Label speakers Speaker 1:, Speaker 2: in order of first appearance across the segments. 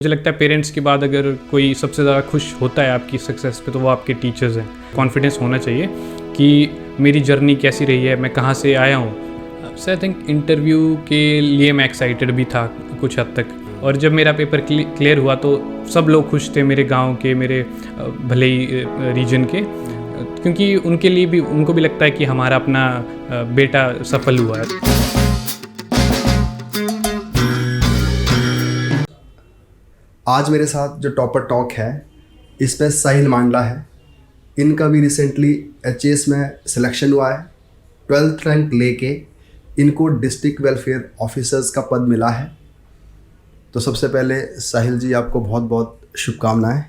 Speaker 1: मुझे लगता है पेरेंट्स के बाद अगर कोई सबसे ज़्यादा खुश होता है आपकी सक्सेस पे तो वो आपके टीचर्स हैं। कॉन्फिडेंस होना चाहिए कि मेरी जर्नी कैसी रही है, मैं कहाँ से आया हूँ। सो आई थिंक इंटरव्यू के लिए मैं एक्साइटेड भी था कुछ हद तक, और जब मेरा पेपर क्लियर हुआ तो सब लोग खुश थे, मेरे गांव के, मेरे भले ही रीजन के, क्योंकि उनके लिए भी, उनको भी लगता है कि हमारा अपना बेटा सफल हुआ है।
Speaker 2: आज मेरे साथ जो टॉपर टॉक है इसमें साहिल मांडला है। इनका भी रिसेंटली एचएएस में सिलेक्शन हुआ है। 12th रैंक लेके इनको डिस्ट्रिक्ट वेलफेयर ऑफिसर्स का पद मिला है। तो सबसे पहले साहिल जी आपको बहुत बहुत शुभकामनाएं।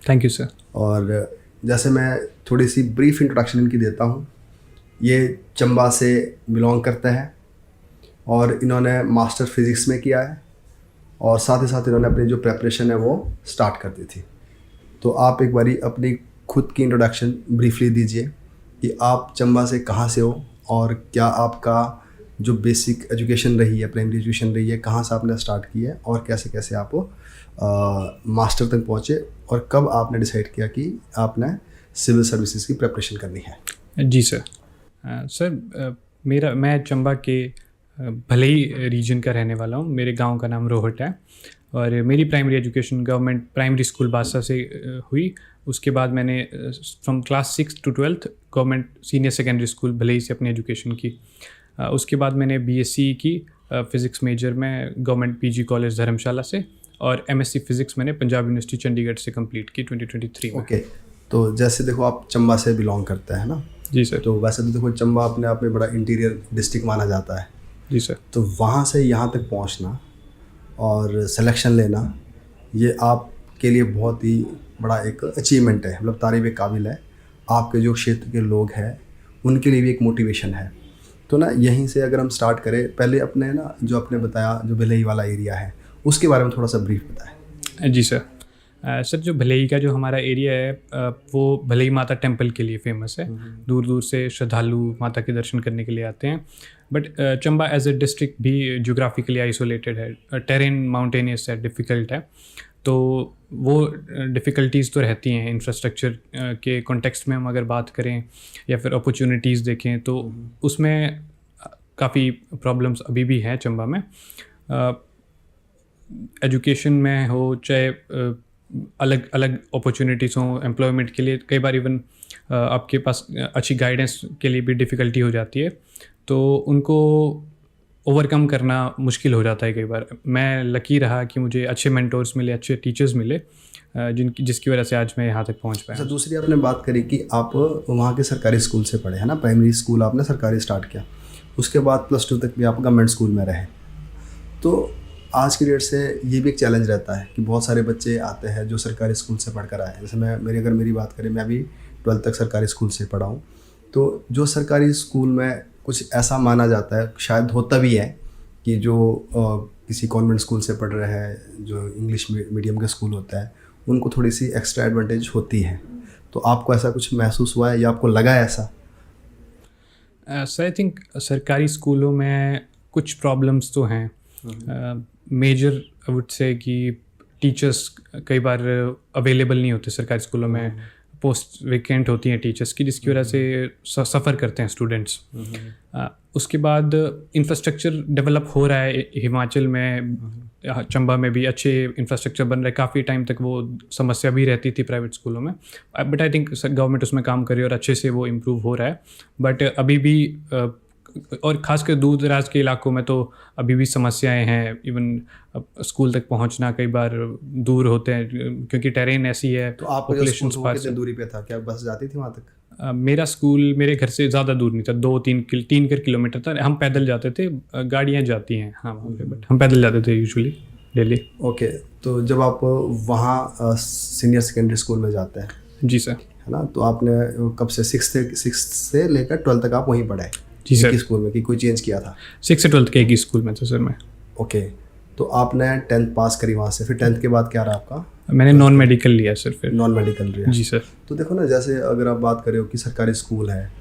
Speaker 1: Thank you sir.
Speaker 2: और जैसे मैं थोड़ी सी ब्रीफ इंट्रोडक्शन इनकी देता हूँ। ये चंबा से बिलोंग करते हैं और इन्होंने मास्टर फिज़िक्स में किया है और साथ ही साथ इन्होंने अपनी जो प्रेपरेशन है वो स्टार्ट कर दी थी। तो आप एक बारी अपनी खुद की इंट्रोडक्शन ब्रीफली दीजिए कि आप चंबा से कहाँ से हो और क्या आपका जो बेसिक एजुकेशन रही है, प्राइमरी एजुकेशन रही है, कहाँ से आपने स्टार्ट की है और कैसे कैसे आप मास्टर तक पहुँचे और कब आपने डिसाइड किया कि आपने सिविल सर्विसेज की प्रेपरेशन करनी है।
Speaker 1: जी सर। मैं चंबा के भले ही रीजन का रहने वाला हूँ। मेरे गांव का नाम रोहट है और मेरी primary education government primary school बादशाह से हुई। उसके बाद मैंने from class 6 to 12th government senior secondary school भले ही से अपनी एजुकेशन की। उसके बाद मैंने बीएससी की फ़िज़िक्स मेजर में गवर्नमेंट पीजी कॉलेज धर्मशाला से, और एमएससी फ़िज़िक्स मैंने पंजाब यूनिवर्सिटी चंडीगढ़ से कंप्लीट की 2023 में।
Speaker 2: ओके, तो जैसे देखो आप चंबा से बिलोंग करते हैं ना।
Speaker 1: जी सर।
Speaker 2: तो वैसे तो देखो चंबा अपने आप में बड़ा इंटीरियर डिस्ट्रिक्ट माना जाता है।
Speaker 1: जी सर।
Speaker 2: तो वहाँ से यहाँ तक पहुँचना और सिलेक्शन लेना ये आपके लिए बहुत ही बड़ा एक अचीवमेंट है, मतलब तारीफ़ काबिल है। आपके जो क्षेत्र के लोग हैं उनके लिए भी एक मोटिवेशन है। तो ना यहीं से अगर हम स्टार्ट करें, पहले अपने ना जो आपने बताया जो भिलई वाला एरिया है उसके बारे में थोड़ा सा ब्रीफ बताएं।
Speaker 1: जी सर। सर जो भलई का जो हमारा एरिया है वो भलई माता टेम्पल के लिए फेमस है। दूर दूर से श्रद्धालु माता के दर्शन करने के लिए आते हैं। But Chamba as a district भी ज्योग्राफिकली आइसोलेटेड है, टेरेन माउंटेनियस है, डिफ़िकल्ट है। तो वो डिफ़िकल्टीज़ तो रहती हैं। इंफ्रास्ट्रक्चर के कॉन्टेक्स्ट में हम अगर बात करें या फिर अपॉर्चुनिटीज़ देखें तो उसमें काफ़ी प्रॉब्लम्स अभी भी हैं चंबा में। एजुकेशन में हो, चाहे अलग अलग अपॉर्चुनिटीज़ हों एम्प्लॉयमेंट के लिए, कई बार इवन आपके पास अच्छी गाइडेंस के लिए भी डिफ़िकल्टी हो जाती है। तो उनको ओवरकम करना मुश्किल हो जाता है कई बार। मैं लकी रहा कि मुझे अच्छे मेंटोर्स मिले, अच्छे टीचर्स मिले जिसकी वजह से आज मैं यहाँ तक पहुँच पाया।
Speaker 2: अच्छा, दूसरी आपने बात करी कि आप वहाँ के सरकारी स्कूल से पढ़े, है ना। प्राइमरी स्कूल आपने सरकारी स्टार्ट किया, उसके बाद +2 तक भी आप गवर्नमेंट स्कूल में रहे। तो आज की डेट से ये भी एक चैलेंज रहता है कि बहुत सारे बच्चे आते हैं जो सरकारी स्कूल से पढ़कर आए। जैसे अगर मेरी बात करें, मैं भी 12th तक सरकारी स्कूल से पढ़ा हूँ। तो जो सरकारी स्कूल में कुछ ऐसा माना जाता है, शायद होता भी है, कि जो किसी कॉन्वेंट स्कूल से पढ़ रहे हैं, जो इंग्लिश मीडियम का स्कूल होता है, उनको थोड़ी सी एक्स्ट्रा एडवांटेज होती है। तो आपको ऐसा कुछ महसूस हुआ है या आपको लगा है ऐसा?
Speaker 1: सर आई थिंक सरकारी स्कूलों में कुछ प्रॉब्लम्स तो हैं। मेजर आई वुड से कि टीचर्स कई बार अवेलेबल नहीं होते सरकारी स्कूलों में। पोस्ट वेकेंट होती हैं टीचर्स की, जिसकी वजह से सफ़र करते हैं स्टूडेंट्स। उसके बाद इंफ्रास्ट्रक्चर डेवलप हो रहा है हिमाचल में, चंबा में भी अच्छे इंफ्रास्ट्रक्चर बन रहे हैं। काफ़ी टाइम तक वो समस्या भी रहती थी प्राइवेट स्कूलों में, बट आई थिंक गवर्नमेंट उसमें काम कर रही है और अच्छे से वो इम्प्रूव हो रहा है। बट अभी भी और ख़ासकर दूर दराज के इलाकों में तो अभी भी समस्याएं हैं। इवन स्कूल तक पहुंचना कई बार दूर होते हैं क्योंकि टेरेन ऐसी है।
Speaker 2: तो आपका जो स्कूल कितनी दूरी पे था? क्या बस जाती थी वहाँ तक?
Speaker 1: मेरा स्कूल मेरे घर से ज़्यादा दूर नहीं था, 2-3 किलोमीटर था। हम पैदल जाते थे, गाड़ियाँ जाती हैं हाँ वहाँ पे, बट हम पैदल जाते थे यूजुअली डेली।
Speaker 2: ओके, तो जब आप वहाँ सीनियर सेकेंडरी स्कूल में जाते हैं,
Speaker 1: जी सर,
Speaker 2: है ना, तो आपने कब से 6 से लेकर 12 तक आप वहीं पढ़े?
Speaker 1: जी सर।
Speaker 2: किस स्कूल में, कि कोई चेंज किया था?
Speaker 1: 6 से 12 के एक ही स्कूल में था सर मैं।
Speaker 2: ओके, तो आपने 10th पास करी वहाँ से, फिर 10th के बाद क्या रहा आपका?
Speaker 1: मैंने नॉन मेडिकल लिया सर फिर।
Speaker 2: नॉन मेडिकल लिया?
Speaker 1: जी सर।
Speaker 2: तो देखो ना, जैसे अगर आप बात करें कि सरकारी स्कूल है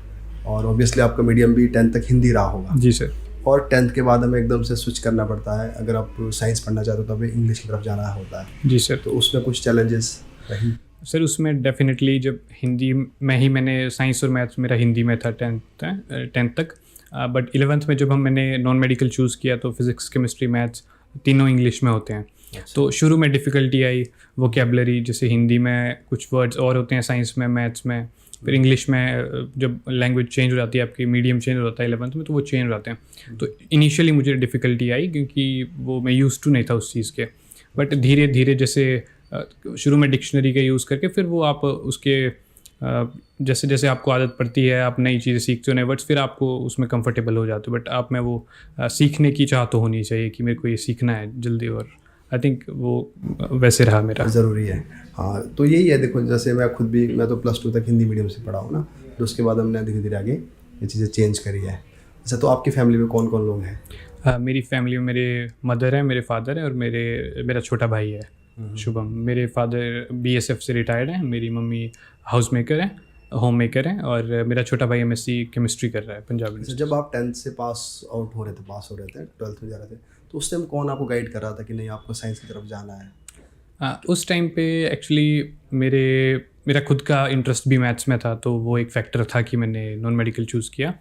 Speaker 2: और ऑब्वियसली आपका मीडियम भी 10th तक हिंदी रहा होगा।
Speaker 1: जी सर।
Speaker 2: और 10th के बाद हमें एकदम से स्विच करना पड़ता है, अगर आप साइंस पढ़ना चाहते हो तो हमें इंग्लिश की तरफ जाना होता है।
Speaker 1: जी सर।
Speaker 2: तो उसमें कुछ चैलेंजेस रही?
Speaker 1: सर उसमें डेफिनेटली जब हिंदी में ही मैंने साइंस और मैथ्स मेरा हिंदी में था 10th तक, बट 11th में जब मैंने नॉन मेडिकल चूज़ किया तो फिज़िक्स केमिस्ट्री मैथ्स तीनों इंग्लिश में होते हैं। तो शुरू में डिफ़िकल्टी आई, वोकेबलरी, जैसे हिंदी में कुछ वर्ड्स और होते हैं, साइंस में, मैथ्स में, फिर इंग्लिश में जब लैंग्वेज चेंज हो जाती है, आपकी मीडियम चेंज हो जाता है 11th में, तो वो चेंज हो जाते हैं। तो इनिशियली मुझे डिफ़िकल्टी आई क्योंकि वो मैं यूज़ टू नहीं था उस चीज़ के, बट धीरे धीरे जैसे शुरू में डिक्शनरी का यूज़ करके फिर वो आप उसके जैसे जैसे आपको आदत पड़ती है, आप नई चीज़ें सीखते हो, नए वर्ड्स, फिर आपको उसमें कंफर्टेबल हो जाते हो। बट आप में वो सीखने की चाह तो होनी चाहिए कि मेरे को ये सीखना है जल्दी, और आई थिंक वो वैसे रहा मेरा।
Speaker 2: ज़रूरी है। हाँ, तो यही है, देखो जैसे मैं खुद भी, मैं तो +2 तक हिंदी मीडियम से पढ़ा हूँ ना, तो उसके बाद हमने धीरे धीरे आगे ये चीज़ें चेंज करी है। अच्छा, तो आपकी फैमिली में कौन कौन लोग हैं?
Speaker 1: मेरी फैमिली में मेरे मदर है, मेरे फादर है, और मेरा छोटा भाई है शुभम। मेरे फादर BSF से रिटायर्ड हैं, मेरी मम्मी हाउस मेकर है, होम मेकर हैं, और मेरा छोटा भाई MSc केमिस्ट्री कर रहा है पंजाब यूनिवर्सिटी।
Speaker 2: जब आप 10th से पास हो रहे थे, 12th में जा रहे थे, तो उस टाइम कौन आपको गाइड कर रहा था कि नहीं आपको साइंस की तरफ जाना है?
Speaker 1: उस टाइम पे एक्चुअली मेरा खुद का इंटरेस्ट भी मैथ्स में था, तो वो एक फैक्टर था कि मैंने नॉन मेडिकल चूज़ किया।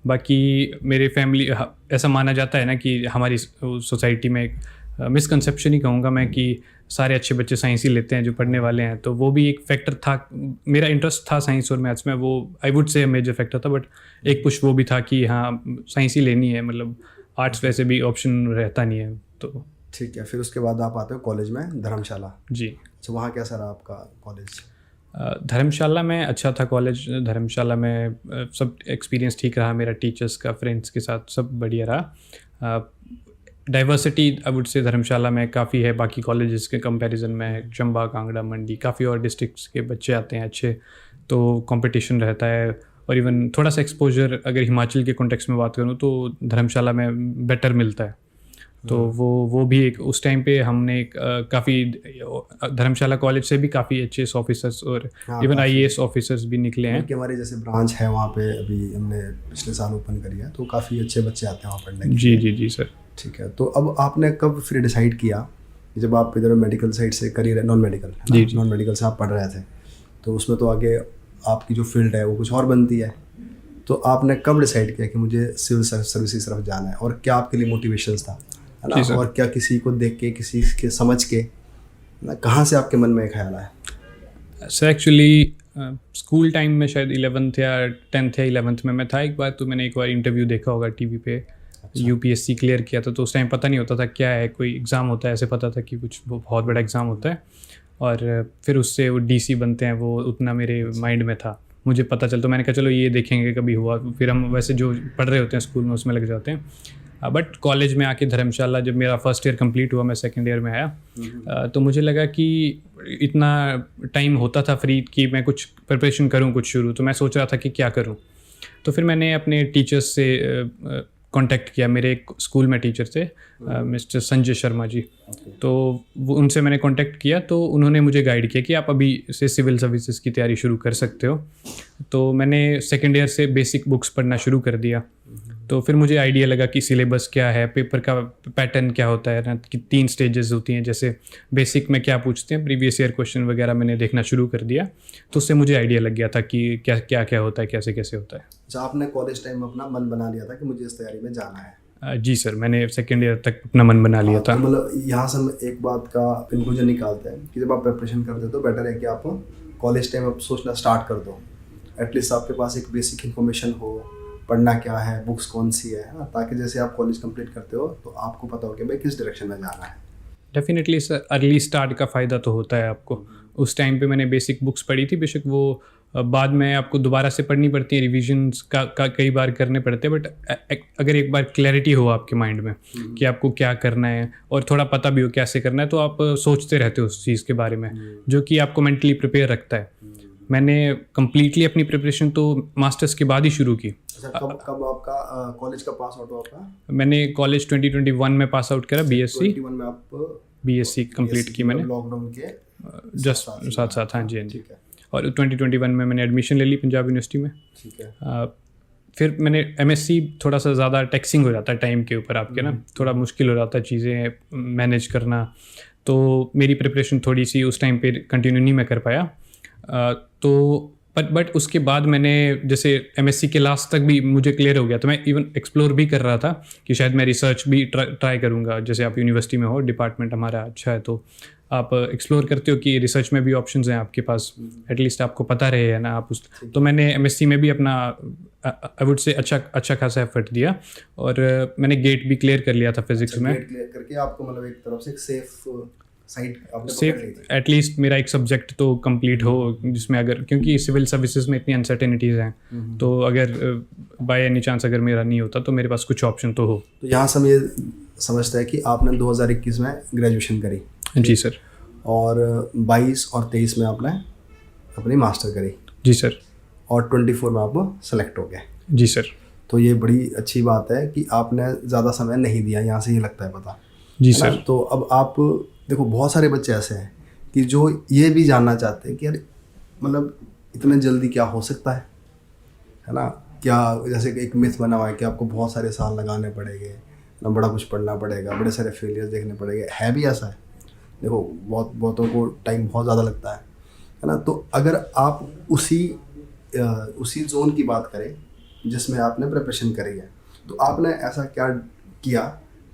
Speaker 1: बाकी मेरे फैमिली, ऐसा माना जाता है ना कि हमारी सोसाइटी में एक मिसकंसेप्शन ही कहूँगा मैं कि सारे अच्छे बच्चे साइंस ही लेते हैं जो पढ़ने वाले हैं, तो वो भी एक फैक्टर था। मेरा इंटरेस्ट था साइंस और मैथ्स में, वो I would say major factor था, बट एक पुश वो भी था कि हाँ साइंस ही लेनी है, मतलब आर्ट्स वैसे भी ऑप्शन रहता नहीं है। तो
Speaker 2: ठीक है, फिर उसके बाद आप आते हो कॉलेज में धर्मशाला।
Speaker 1: जी।
Speaker 2: अच्छा, वहाँ कैसा रहा आपका कॉलेज?
Speaker 1: धर्मशाला में अच्छा था कॉलेज। धर्मशाला में सब एक्सपीरियंस ठीक रहा मेरा, टीचर्स का, फ्रेंड्स के साथ सब बढ़िया रहा। डाइवर्सिटी आई वुड से धर्मशाला में काफ़ी है बाकी कॉलेजेस के कंपैरिजन में। चंबा, कांगड़ा, मंडी, काफ़ी और डिस्ट्रिक्ट्स के बच्चे आते हैं अच्छे, तो कंपटीशन रहता है। और इवन थोड़ा सा एक्सपोजर अगर हिमाचल के कॉन्टेक्स्ट में बात करूँ तो धर्मशाला में बेटर मिलता है। तो वो भी एक उस टाइम पे हमने काफ़ी धर्मशाला कॉलेज से भी काफ़ी अच्छे ऑफिसर्स और इवन IAS ऑफिसर्स भी निकले हैं।
Speaker 2: कि हमारे जैसे ब्रांच है वहाँ पे, अभी हमने पिछले साल ओपन करी है, तो काफ़ी अच्छे बच्चे आते हैं वहाँ पढ़ने के।
Speaker 1: जी जी जी सर।
Speaker 2: ठीक है, तो अब आपने कब फिर डिसाइड किया कि जब आप इधर मेडिकल साइड से करियर, नॉन मेडिकल से आप पढ़ रहे थे, तो उसमें तो आगे आपकी जो फील्ड है वो कुछ और बनती है, तो आपने कब डिसाइड किया कि मुझे सिविल सर्विसेज तरफ जाना है, और क्या आपके लिए मोटिवेशंस था, है ना, और क्या किसी को देख के, किसी के समझ के, कहाँ से आपके मन में एक ख्याल आया?
Speaker 1: सर एक्चुअली स्कूल टाइम में शायद 11th या 10th या 11th में मैं था एक बार, तो मैंने एक बार इंटरव्यू देखा होगा टीवी पे। UPSC क्लियर किया था, तो उस टाइम पता नहीं होता था क्या है, कोई एग्ज़ाम होता है, ऐसे पता था कि कुछ बहुत बड़ा एग्ज़ाम होता है, और फिर उससे वो DC बनते हैं, वो उतना मेरे माइंड में था, मुझे पता चल, तो मैंने कहा चलो ये देखेंगे कभी हुआ, फिर हम वैसे जो पढ़ रहे होते हैं स्कूल में उसमें लग जाते हैं। बट कॉलेज में आके धर्मशाला जब मेरा फर्स्ट ईयर कंप्लीट हुआ, मैं सेकंड ईयर में आया, तो मुझे लगा कि इतना टाइम होता था फ्री कि मैं कुछ प्रिपरेशन करूं कुछ शुरू, तो मैं सोच रहा था कि क्या करूं। तो फिर मैंने अपने टीचर्स से कांटेक्ट किया, मेरे एक स्कूल में टीचर थे मिस्टर संजय शर्मा जी, तो वो उनसे मैंने कांटेक्ट किया, तो उन्होंने मुझे गाइड किया कि आप अभी से सिविल सर्विसेज की तैयारी शुरू कर सकते हो। तो मैंने सेकेंड ईयर से बेसिक बुक्स पढ़ना शुरू कर दिया। तो फिर मुझे आइडिया लगा कि सिलेबस क्या है, पेपर का पैटर्न क्या होता है ना, कि 3 स्टेजेस होती हैं, जैसे बेसिक में क्या पूछते हैं, प्रीवियस ईयर क्वेश्चन वगैरह मैंने देखना शुरू कर दिया, तो उससे मुझे आइडिया लग गया था कि क्या क्या क्या होता है, कैसे कैसे होता है।
Speaker 2: अच्छा, आपने कॉलेज टाइम में अपना मन बना लिया था कि मुझे इस तैयारी में जाना है?
Speaker 1: जी सर, मैंने सेकेंड ईयर तक अपना मन बना लिया था।
Speaker 2: तो मतलब यहाँ से हम एक बात का कंक्लूजन निकालते हैं कि जब आप प्रिपरेशन करते हो तो बेटर है कि आप कॉलेज टाइम आप सोचना स्टार्ट कर दो, एटलीस्ट आपके पास एक बेसिक इन्फॉर्मेशन हो, पढ़ना क्या है, बुक्स कौन सी है ना, ताकि जैसे आप कॉलेज कंप्लीट करते हो तो आपको पता हो कि भाई किस डायरेक्शन में जाना है।
Speaker 1: डेफिनेटली सर, अर्ली स्टार्ट का फ़ायदा तो होता है आपको। उस टाइम पे मैंने बेसिक बुक्स पढ़ी थी, बेशक वो बाद में आपको दोबारा से पढ़नी पड़ती है, रिविजन्स का कई बार करने पड़ते हैं, बट अगर एक बार क्लैरिटी हो आपके माइंड में कि आपको क्या करना है और थोड़ा पता भी हो कैसे करना है, तो आप सोचते रहते हो उस चीज़ के बारे में, जो कि आपको मेंटली प्रिपेयर रखता है। मैंने कम्प्लीटली अपनी प्रिपरेशन तो मास्टर्स के बाद ही शुरू की।
Speaker 2: अच्छा, कब आपका कॉलेज का पास आउट हुआ आपका?
Speaker 1: मैंने कॉलेज 2021 में पास आउट करा, BSc
Speaker 2: 21 में आप
Speaker 1: BSc कंप्लीट की मैंने,
Speaker 2: लॉकडाउन के
Speaker 1: जस्ट साथ। हाँ जी, हाँ जी।
Speaker 2: ठीक है।
Speaker 1: और 2021 में मैंने एडमिशन ले ली पंजाब यूनिवर्सिटी में।
Speaker 2: ठीक है।
Speaker 1: फिर मैंने एमएससी थोड़ा सा ज़्यादा टैक्सिंग हो जाता है टाइम के ऊपर आपके ना, थोड़ा मुश्किल हो जाता है चीज़ें मैनेज करना, तो मेरी प्रिपरेशन थोड़ी सी उस टाइम पे कंटिन्यू नहीं मैं कर पाया। तो बट उसके बाद मैंने जैसे एमएससी के लास्ट तक भी मुझे क्लियर हो गया, तो मैं इवन एक्सप्लोर भी कर रहा था कि शायद मैं रिसर्च भी ट्राई करूँगा। जैसे आप यूनिवर्सिटी में हो, डिपार्टमेंट हमारा अच्छा है, तो आप एक्सप्लोर करते हो कि रिसर्च में भी ऑप्शंस हैं आपके पास, एटलीस्ट आपको पता रहे है ना आप उस। तो मैंने एमएससी में भी अपना आई वुड से अच्छा खासा एफर्ट दिया, और मैंने गेट भी क्लियर कर लिया था फिजिक्स में।
Speaker 2: क्लियर करके आपको मतलब एक तरफ से एक सेफ साइड आपने
Speaker 1: सेफ
Speaker 2: पकड़ ली थी।
Speaker 1: एटलीस्ट मेरा एक सब्जेक्ट तो कंप्लीट हो जिसमें, अगर क्योंकि सिविल सर्विसेज में इतनी अनसर्टेनिटीज़ हैं, तो अगर बाय एनी चांस अगर मेरा नहीं होता तो मेरे पास कुछ ऑप्शन तो हो।
Speaker 2: तो यहाँ से हम ये समझते हैं कि आपने 2021 में ग्रेजुएशन करी।
Speaker 1: जी सर।
Speaker 2: और 22 और 23 में आपने अपनी मास्टर करी।
Speaker 1: जी सर।
Speaker 2: और 24 में आप सेलेक्ट हो गए।
Speaker 1: जी सर।
Speaker 2: तो ये बड़ी अच्छी बात है कि आपने ज़्यादा समय नहीं दिया, यहाँ से ये लगता है पता।
Speaker 1: जी
Speaker 2: है ना?
Speaker 1: सर।
Speaker 2: तो अब आप देखो, बहुत सारे बच्चे ऐसे हैं कि जो ये भी जानना चाहते हैं कि यार मतलब इतने जल्दी क्या हो सकता है ना? क्या जैसे कि एक मिथ बना हुआ है कि आपको बहुत सारे साल लगाने पड़ेंगे ना, बड़ा कुछ पढ़ना पड़ेगा, बड़े सारे फेलियर्स देखने पड़ेंगे। है भी ऐसा है, देखो बहुतों को टाइम बहुत ज़्यादा लगता है ना? तो अगर आप उसी जोन की बात करें जिसमें आपने प्रिपरेशन करी है, तो आपने ऐसा क्या किया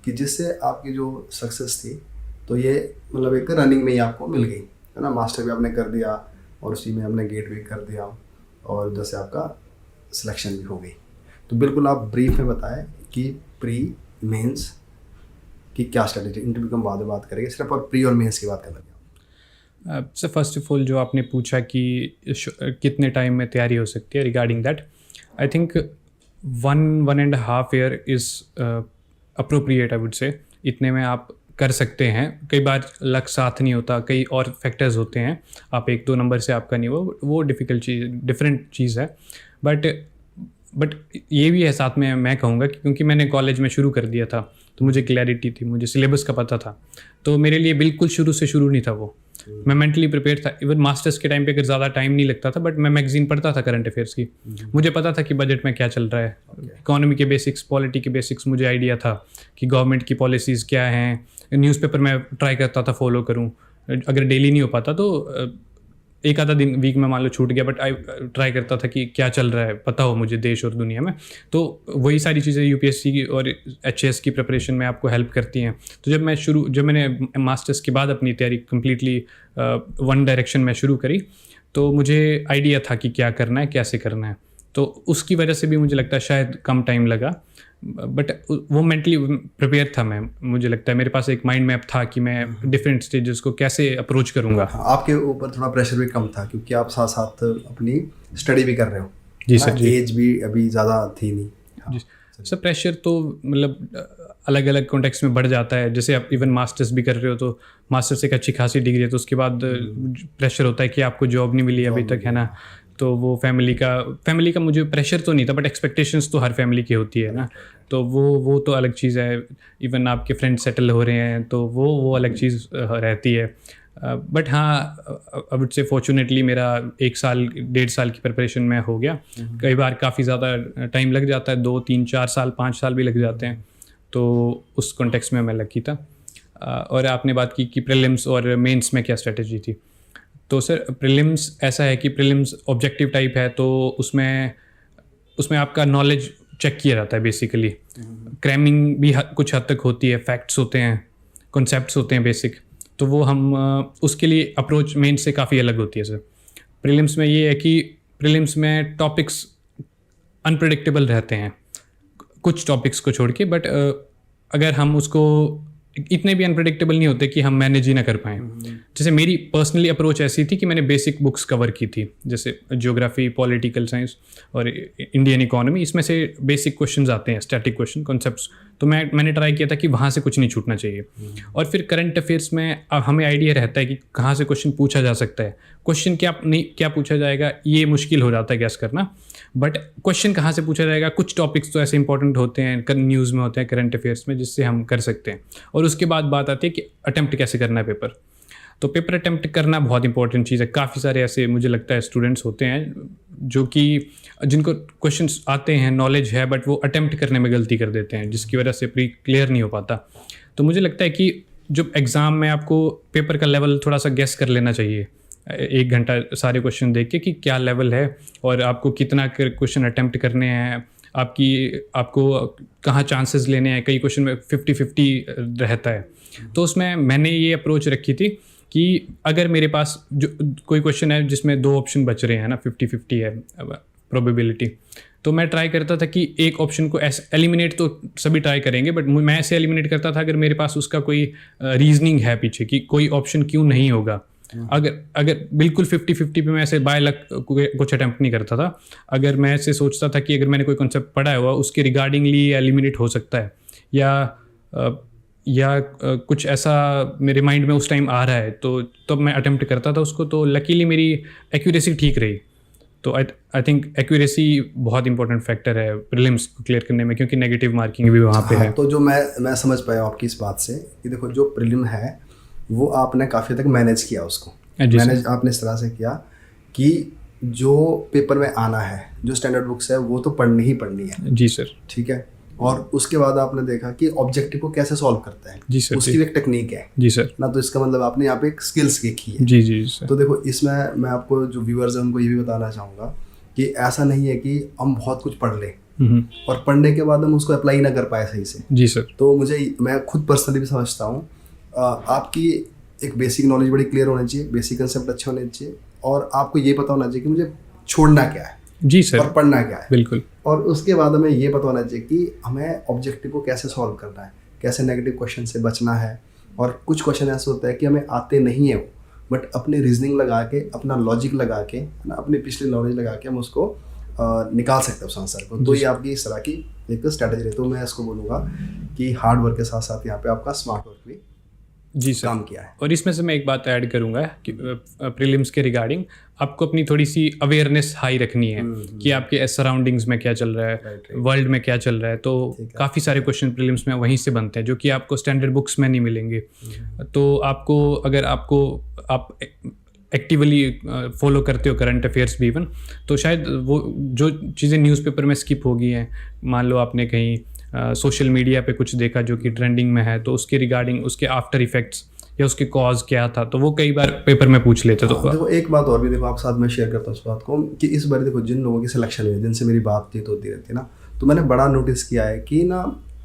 Speaker 2: कि जिससे आपकी जो सक्सेस थी, तो ये मतलब एक रनिंग में ही आपको मिल गई, है ना? मास्टर भी आपने कर दिया और उसी में आपने गेट भी कर दिया, और जैसे आपका सिलेक्शन भी हो गई। तो बिल्कुल आप ब्रीफ में बताएं कि प्री मेंस की क्या स्ट्रेटेजी। इंटरव्यू के हम बाद में बात करेंगे, सिर्फ और प्री और मेंस की बात करेंगे।
Speaker 1: सर फर्स्ट ऑफ ऑल जो आपने पूछा कि कितने टाइम में तैयारी हो सकती है, regarding that I think 1.5 year is appropriate I would से। इतने में आप कर सकते हैं। कई बार लक साथ नहीं होता, कई और फैक्टर्स होते हैं, आप 1-2 नंबर से आपका नहीं वो डिफ़िकल्ट चीज़, डिफरेंट चीज़ है। बट ये भी है साथ में, मैं कहूँगा कि क्योंकि मैंने कॉलेज में शुरू कर दिया था तो मुझे क्लैरिटी थी, मुझे सिलेबस का पता था, तो मेरे लिए बिल्कुल शुरू से शुरू नहीं था वो। मैं मेंटली प्रिपेयर था। इवन मास्टर्स के टाइम पे अगर ज़्यादा टाइम नहीं लगता था, बट मैं मैगजीन पढ़ता था करंट अफेयर्स की, मुझे पता था कि बजट में क्या चल रहा है, इकोनॉमी के बेसिक्स, पॉलिटी के बेसिक्स मुझे आइडिया था कि गवर्नमेंट की पॉलिसीज़ क्या हैं। न्यूज़पेपर मैं ट्राई करता था फॉलो करूँ, अगर डेली नहीं हो पाता तो एक आधा दिन वीक में मान लो छूट गया, बट आई ट्राई करता था कि क्या चल रहा है, पता हो मुझे देश और दुनिया में। तो वही सारी चीज़ें यूपीएससी की और एचएएस की प्रिपरेशन में आपको हेल्प करती हैं। तो जब मैंने मास्टर्स के बाद अपनी तैयारी कम्प्लीटली वन डायरेक्शन में शुरू करी, तो मुझे आइडिया था कि क्या करना है, कैसे करना है। तो उसकी वजह से भी मुझे लगता है शायद कम टाइम लगा, बट वो मेंटली प्रिपेयर था मैं। मुझे लगता है मेरे पास एक माइंड मैप था कि मैं डिफरेंट स्टेजेस को कैसे अप्रोच करूँगा।
Speaker 2: आपके ऊपर थोड़ा प्रेशर भी कम था क्योंकि आप साथ साथ अपनी स्टडी भी कर रहे हो।
Speaker 1: जी सर जी।
Speaker 2: एज भी अभी ज़्यादा थी नहीं।
Speaker 1: जी सर, प्रेशर तो मतलब अलग अलग कॉन्टेक्स्ट में बढ़ जाता है। जैसे आप इवन मास्टर्स भी कर रहे हो, तो मास्टर्स एक अच्छी खासी डिग्री है, तो उसके बाद प्रेशर होता है कि आपको जॉब नहीं मिली अभी तक, है ना? तो वो फैमिली का मुझे प्रेशर तो नहीं था, बट एक्सपेक्टेशंस तो हर फैमिली की होती है ना, तो वो तो अलग चीज़ है। इवन आपके फ्रेंड सेटल हो रहे हैं तो वो अलग चीज़ रहती है। बट हाँ, आई वुड से फॉर्चुनेटली मेरा 1 साल 1.5 साल की प्रिपरेशन में हो गया। कई बार काफ़ी ज़्यादा टाइम लग जाता है, 2, 3, 4 साल, 5 साल भी लग जाते हैं, तो उस कॉन्टेक्स्ट में मैं लकी था। और आपने बात की कि प्रीलिम्स और मेंस में क्या स्ट्रेटजी थी, तो सर प्रीलिम्स ऐसा है कि प्रीलिम्स ऑब्जेक्टिव टाइप है, तो उसमें आपका नॉलेज चेक किया जाता है बेसिकली। क्रैमिंग भी कुछ हद तक होती है, फैक्ट्स होते हैं, कॉन्सेप्ट्स होते हैं बेसिक, तो वो हम उसके लिए अप्रोच मेन से काफ़ी अलग होती है सर। प्रीलिम्स में ये है कि प्रीलिम्स में टॉपिक्स अनप्रेडिक्टेबल रहते हैं कुछ टॉपिक्स को छोड़ के, बट अगर हम उसको इतने भी अनप्रेडिक्टेबल नहीं होते कि हम मैनेज ही ना कर पाएँ। जैसे मेरी पर्सनली अप्रोच ऐसी थी कि मैंने बेसिक बुक्स कवर की थी, जैसे ज्योग्राफी, पॉलिटिकल साइंस और इंडियन इकोनॉमी। इसमें से बेसिक क्वेश्चंस आते हैं, स्टैटिक क्वेश्चन, कॉन्सेप्ट्स, तो मैंने ट्राई किया था कि वहाँ से कुछ नहीं छूटना चाहिए। और फिर करंट अफेयर्स में हमें आइडिया रहता है कि कहाँ से क्वेश्चन पूछा जा सकता है। क्वेश्चन क्या पूछा जाएगा ये मुश्किल हो जाता है गैस करना, बट क्वेश्चन कहाँ से पूछा जाएगा, कुछ टॉपिक्स तो ऐसे इंपॉर्टेंट होते हैं न्यूज़ में होते हैं, करंट अफेयर्स में, जिससे हम कर सकते हैं। और उसके बाद बात आती है कि अटेम्प्ट कैसे करना है पेपर। तो पेपर अटेम्प्ट करना बहुत इंपॉर्टेंट चीज़ है। काफ़ी सारे ऐसे मुझे लगता है स्टूडेंट्स होते हैं जो कि जिनको क्वेश्चंस आते हैं, नॉलेज है, बट वो अटेम्प्ट करने में गलती कर देते हैं, जिसकी वजह से प्री क्लियर नहीं हो पाता। तो मुझे लगता है कि जब एग्ज़ाम में आपको पेपर का लेवल थोड़ा सा गेस कर लेना चाहिए, 1 घंटा सारे क्वेश्चन देख के कि क्या लेवल है और आपको कितना क्वेश्चन अटेम्प्ट करने हैं, आपको कहाँ चांसेस लेने हैं। कई क्वेश्चन में 50-50 रहता है। तो उसमें मैंने ये अप्रोच रखी थी कि अगर मेरे पास जो कोई क्वेश्चन है जिसमें 2 ऑप्शन बच रहे हैं ना, 50-50 है प्रोबेबिलिटी, तो मैं ट्राई करता था कि एक ऑप्शन को ऐसे एलिमिनेट, तो सभी ट्राई करेंगे, बट मैं ऐसे एलिमिनेट करता था अगर मेरे पास उसका कोई रीजनिंग है पीछे कि कोई ऑप्शन क्यों नहीं होगा। अगर बिल्कुल 50-50 पे मैं ऐसे बाय लक कुछ अटैम्प्ट नहीं करता था। अगर मैं ऐसे सोचता था कि अगर मैंने कोई कॉन्सेप्ट पढ़ा हुआ उसके रिगार्डिंगली एलिमिनेट हो सकता है, या कुछ ऐसा मेरे माइंड में उस टाइम आ रहा है, तो तब मैं अटेम्प्ट करता था उसको। तो लकीली मेरी एक्यूरेसी ठीक रही। तो आई थिंक एक्यूरेसी बहुत इंपॉर्टेंट फैक्टर है प्रीलिम्स को क्लियर करने में, क्योंकि नेगेटिव मार्किंग भी वहाँ पे है।
Speaker 2: तो जो मैं समझ पाया आपकी इस बात से कि देखो, जो प्रीलिम है वो आपने काफ़ी तक मैनेज किया उसको। मैनेज आपने इस तरह से किया कि जो पेपर में आना है, जो स्टैंडर्ड बुक्स है, वो तो पढ़नी ही पढ़नी है।
Speaker 1: जी सर।
Speaker 2: ठीक है। और उसके बाद आपने देखा कि ऑब्जेक्टिव को कैसे सॉल्व करते हैं।
Speaker 1: जी सर।
Speaker 2: उसकी भी एक टेक्निक है।
Speaker 1: जी सर।
Speaker 2: ना, तो इसका मतलब आपने यहाँ पे एक स्किल्स सीखी है।
Speaker 1: जी जी सर।
Speaker 2: तो देखो, इसमें मैं आपको जो व्यूअर्स हैं उनको ये भी बताना चाहूँगा कि ऐसा नहीं है कि हम बहुत कुछ पढ़ लें और पढ़ने के बाद हम उसको अप्लाई ना कर पाए सही से।
Speaker 1: जी सर।
Speaker 2: तो मैं खुद पर्सनली भी समझता हूँ, आपकी एक बेसिक नॉलेज बड़ी क्लियर होनी चाहिए, बेसिक कंसेप्ट अच्छे होने चाहिए, और आपको ये पता होना चाहिए कि मुझे छोड़ना क्या है।
Speaker 1: जी सर।
Speaker 2: और पढ़ना क्या है।
Speaker 1: बिल्कुल। और
Speaker 2: उसके बाद हमें ये पता होना चाहिए कि हमें ऑब्जेक्टिव को कैसे सॉल्व करना है, कैसे नेगेटिव क्वेश्चन से बचना है। और कुछ क्वेश्चन ऐसे होता है कि हमें आते नहीं है वो, बट अपनी रीजनिंग लगा के, अपना लॉजिक लगा के, ना, अपनी पिछली नॉलेज लगा के हम उसको निकाल सकते हैं उस आंसर को। तो ये आपकी इस तरह की एक स्ट्रैटेजी है। तो मैं इसको बोलूँगा कि हार्ड वर्क के साथ साथ यहाँ पे आपका स्मार्ट वर्क भी
Speaker 1: जी सर
Speaker 2: काम किया है।
Speaker 1: और इसमें से मैं एक बात ऐड करूंगा कि प्रीलिम्स के रिगार्डिंग आपको अपनी थोड़ी सी अवेयरनेस हाई रखनी है कि आपके सराउंडिंग्स में क्या चल रहा है, वर्ल्ड में क्या चल रहा है। तो काफ़ी सारे क्वेश्चन प्रीलिम्स में वहीं से बनते हैं जो कि आपको स्टैंडर्ड बुक्स में नहीं मिलेंगे। तो अगर आप एक्टिवली फॉलो करते हो करंट अफेयर्स भी इवन, तो शायद वो जो चीज़ें न्यूज़पेपर में स्किप हो गई हैं, मान लो आपने कहीं सोशल मीडिया पे कुछ देखा जो कि ट्रेंडिंग में है, तो उसके रिगार्डिंग उसके आफ्टर इफेक्ट्स या उसके कॉज क्या था, तो वो कई बार पेपर में पूछ लेते। तो
Speaker 2: देखो, एक बात और भी देखो, आप साथ में शेयर करता हूँ उस बात को कि इस बार देखो, जिन लोगों की सिलेक्शन हुई, जिनसे मेरी बातचीत होती रहती है ना, तो मैंने बड़ा नोटिस किया है कि ना,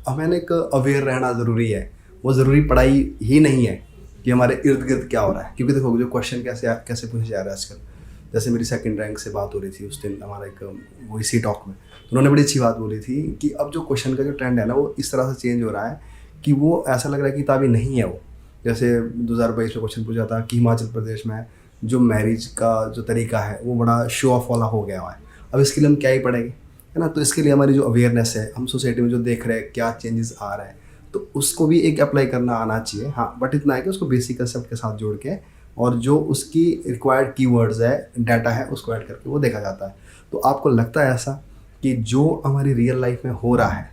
Speaker 2: हमें एक अवेयर रहना ज़रूरी है। वो ज़रूरी पढ़ाई ही नहीं है कि हमारे इर्द गिर्द क्या हो रहा है, क्योंकि देखो जो क्वेश्चन कैसे पूछे जा रहे हैं आजकल। जैसे मेरी 2nd रैंक से बात हो रही थी उस दिन हमारा एक वो इसी टॉक में, तो उन्होंने बड़ी अच्छी बात बोली थी कि अब जो क्वेश्चन का जो ट्रेंड है ना, वो इस तरह से चेंज हो रहा है कि वो ऐसा लग रहा है कि किताबी नहीं है वो। जैसे 2022 में क्वेश्चन पूछा था कि हिमाचल प्रदेश में जो मैरिज का जो तरीका है वो बड़ा शो ऑफ वाला हो गया हुआ है, अब इसके लिए हम क्या ही पढ़ेंगे, है ना। तो इसके लिए हमारी जो अवेयरनेस है, हम सोसाइटी में जो देख रहे हैं क्या चेंजेस आ रहा है, तो उसको भी एक अप्लाई करना आना चाहिए। हाँ, बट इतना है कि उसको बेसिक कंसेप्ट के साथ जोड़ के, और जो उसकी रिक्वायर्ड कीवर्ड्स है, डाटा है, उसको ऐड करके वो देखा जाता है। तो आपको लगता है ऐसा कि जो हमारी रियल लाइफ में हो रहा है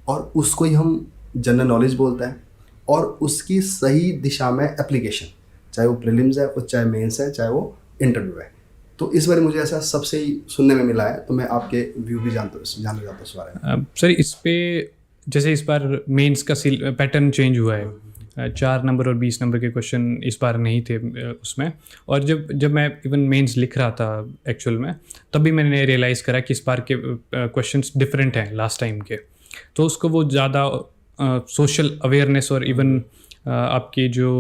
Speaker 2: और उसको ही हम जनरल नॉलेज बोलते हैं, और उसकी सही दिशा में एप्लीकेशन, चाहे वो प्रीलिम्स है, चाहे मेंस है, चाहे वो इंटरव्यू है, तो इस बार मुझे ऐसा सबसे ही सुनने में मिला है। तो मैं आपके व्यू भी जानना चाहता हूँ इस बारे में।
Speaker 1: सर, इस पे जैसे इस बार मेंस का पैटर्न चेंज हुआ है, 4 नंबर और 20 नंबर के क्वेश्चन इस बार नहीं थे उसमें। और जब मैं इवन मेंस लिख रहा था एक्चुअल में, तब भी मैंने रियलाइज़ करा कि इस बार के क्वेश्चंस डिफरेंट हैं लास्ट टाइम के। तो उसको वो ज़्यादा सोशल अवेयरनेस और इवन आपकी जो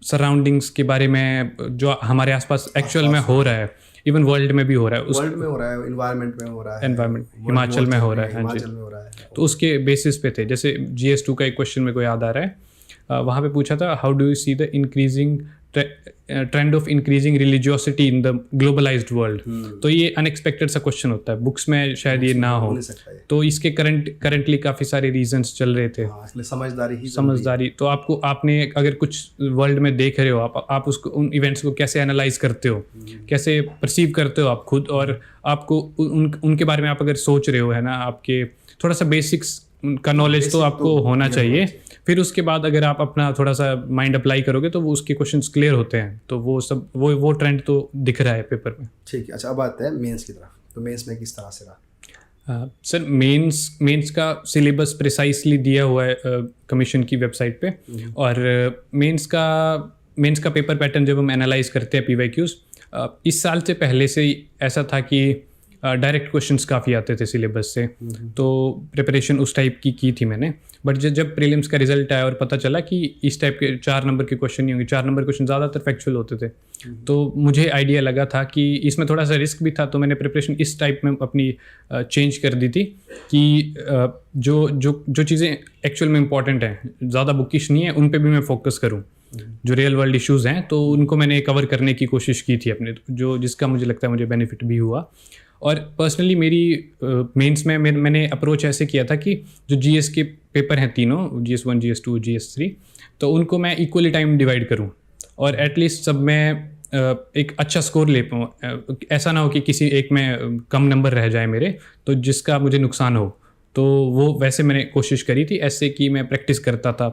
Speaker 1: सराउंडिंग्स के बारे में जो हमारे आसपास एक्चुअल में हो रहा है, इवन वर्ल्ड में भी हो रहा है,
Speaker 2: वर्ल्ड में हो रहा है, एनवायरनमेंट में हो रहा है,
Speaker 1: एनवायरनमेंट हिमाचल में हो रहा है,
Speaker 2: हिमाचल में हो रहा है।
Speaker 1: तो उसके बेसिस पे थे। जैसे GS2 का एक क्वेश्चन मेरे को याद आ रहा है, वहाँ पे पूछा था, how do you see the increasing trend of increasing religiosity in the globalised world. तो ये अनएक्सपेक्टेड सा क्वेश्चन होता है, बुक्स में शायद ये ना हो। तो इसके करंटली काफ़ी सारे रीजंस चल रहे थे। समझदारी। तो आपने अगर कुछ वर्ल्ड में देख रहे हो, आप उसको, उन इवेंट्स को कैसे एनालाइज करते हो, कैसे परसीव करते हो आप खुद, और आपको उनके बारे में आप अगर सोच रहे हो, है ना, आपके थोड़ा सा बेसिक्स उनका नॉलेज तो
Speaker 2: Basic
Speaker 1: आपको
Speaker 2: तो
Speaker 1: होना
Speaker 2: clear
Speaker 1: चाहिए।
Speaker 2: होना चाहिए।
Speaker 1: फिर उसके बाद अगर आप अपना थोड़ा सा माइंड अप्लाई करोगे तो वो उसके क्वेश्चंस क्लियर होते हैं, तो वो सब वो ट्रेंड तो दिख रहा है पेपर में।
Speaker 2: ठीक है, अच्छा अब आते हैं मेंस की तरफ। तो मेंस में किस तरह से रहा?
Speaker 1: सर मेंस का सिलेबस प्रिसाइसली दिया हुआ है कमीशन की वेबसाइट पे, और मेंस का पेपर पैटर्न जब हम एनालाइज करते हैं पीवाईक्यूज, इस साल से पहले से ही ऐसा था कि डायरेक्ट क्वेश्चंस काफ़ी आते थे सिलेबस से, तो प्रिपरेशन उस टाइप की थी मैंने। बट जब प्रीलिम्स का रिजल्ट आया और पता चला कि इस टाइप के 4 नंबर के क्वेश्चन नहीं होंगे, 4 नंबर क्वेश्चन ज़्यादातर फैक्चुअल होते थे, तो मुझे आइडिया लगा था कि इसमें थोड़ा सा रिस्क भी था, तो मैंने प्रिपरेशन इस टाइप में अपनी चेंज कर दी थी कि जो चीज़ें एक्चुअल में इंपॉर्टेंट हैं, ज़्यादा बुकिश नहीं है, उन पे भी मैं फोकस करूँ। जो रियल वर्ल्ड इश्यूज़ हैं तो उनको मैंने कवर करने की कोशिश की थी अपने, जो जिसका मुझे लगता है मुझे बेनिफिट भी हुआ। और पर्सनली मेरी मेंस में मैंने अप्रोच ऐसे किया था कि जो जीएस के पेपर हैं तीनों, GS1, GS2, GS3, तो उनको मैं इक्वली टाइम डिवाइड करूं और एटलीस्ट सब में एक अच्छा स्कोर ले पाऊँ। ऐसा ना हो कि किसी एक में कम नंबर रह जाए मेरे, तो जिसका मुझे नुकसान हो। तो वो वैसे मैंने कोशिश करी थी, ऐसे कि मैं प्रैक्टिस करता था,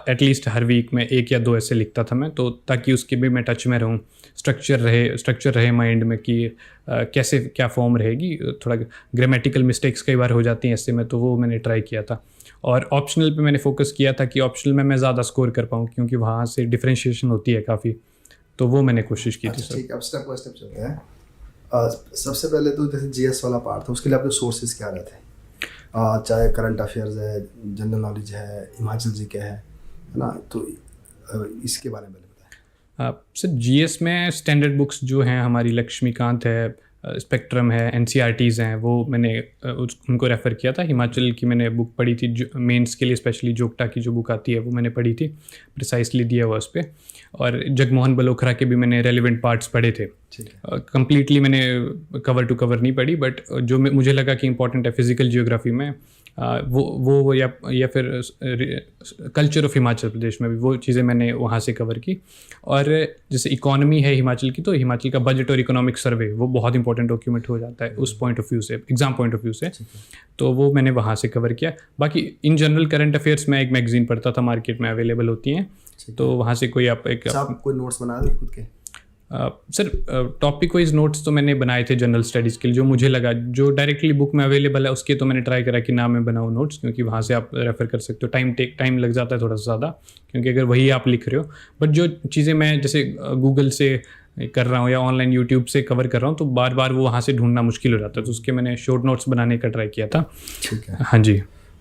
Speaker 1: एटलीस्ट हर वीक में 1 या 2 ऐसे लिखता था मैं, तो ताकि उसके भी मैं टच में रहूँ, स्ट्रक्चर रहे माइंड में कि कैसे क्या फॉर्म रहेगी। थोड़ा ग्रामेटिकल मिस्टेक्स कई बार हो जाती हैं ऐसे में, तो वो मैंने ट्राई किया था। और ऑप्शनल पे मैंने फोकस किया था कि ऑप्शनल में मैं ज़्यादा स्कोर कर पाऊँ, क्योंकि वहाँ से डिफ्रेंशिएशन होती है काफ़ी, तो वो मैंने कोशिश की थी।
Speaker 2: अच्छा ठीक है, अब स्टेप बाय स्टेप चलते हैं। सबसे पहले तो जैसे जीएस वाला पार्ट था, उसके लिए आपके सोर्सेज क्या रहते हैं? चाहे करंट अफेयर्स है, जनरल नॉलेज है, हिमाचल जी के है ना, तो इसके बारे में बताएं।
Speaker 1: सर जीएस में स्टैंडर्ड बुक्स जो हैं हमारी, लक्ष्मीकांत है, स्पेक्ट्रम है, एनसीईआरटीज़ हैं, वो मैंने उनको रेफ़र किया था। हिमाचल की मैंने बुक पढ़ी थी, जो मेंस के लिए स्पेशली जोगटा की जो बुक आती है वो मैंने पढ़ी थी, प्रिसाइसली दिया हुआ उस पर। और जगमोहन बलोखरा के भी मैंने रेलिवेंट पार्ट्स पढ़े थे। कंप्लीटली मैंने कवर टू कवर नहीं पढ़ी, बट जो मुझे लगा कि इंपॉर्टेंट है फिजिकल जियोग्राफी में, वो या फिर कल्चर ऑफ हिमाचल प्रदेश में भी, वो चीज़ें मैंने वहाँ से कवर की। और जैसे इकोनॉमी है हिमाचल की, तो हिमाचल का बजट और इकोनॉमिक सर्वे वो बहुत इंपॉर्टेंट डॉक्यूमेंट हो जाता है उस पॉइंट ऑफ व्यू से, एग्जाम पॉइंट ऑफ व्यू से, तो वो मैंने वहाँ से कवर किया। बाकी इन जनरल करंट अफेयर्स में एक मैगजीन पढ़ता था, मार्केट में अवेलेबल होती हैं, तो वहाँ से कोई आप
Speaker 2: कोई नोट्स बना दे खुद के?
Speaker 1: सर टॉपिक वाइज नोट्स तो मैंने बनाए थे जनरल स्टडीज़ के लिए, जो मुझे लगा जो डायरेक्टली बुक में अवेलेबल है उसके तो मैंने ट्राई करा कि ना मैं बनाऊँ नोट्स, क्योंकि वहाँ से आप रेफ़र कर सकते हो। टाइम लग जाता है थोड़ा सा ज़्यादा, क्योंकि अगर वही आप लिख रहे हो। बट जो चीज़ें मैं जैसे गूगल से कर रहा हूँ या ऑनलाइन यूट्यूब से कवर कर रहा हूँ, तो बार बार वो वहाँ से ढूंढना मुश्किल हो जाता है, तो उसके मैंने शॉर्ट नोट्स बनाने का ट्राई किया था।
Speaker 2: ठीक है,
Speaker 1: हाँ जी।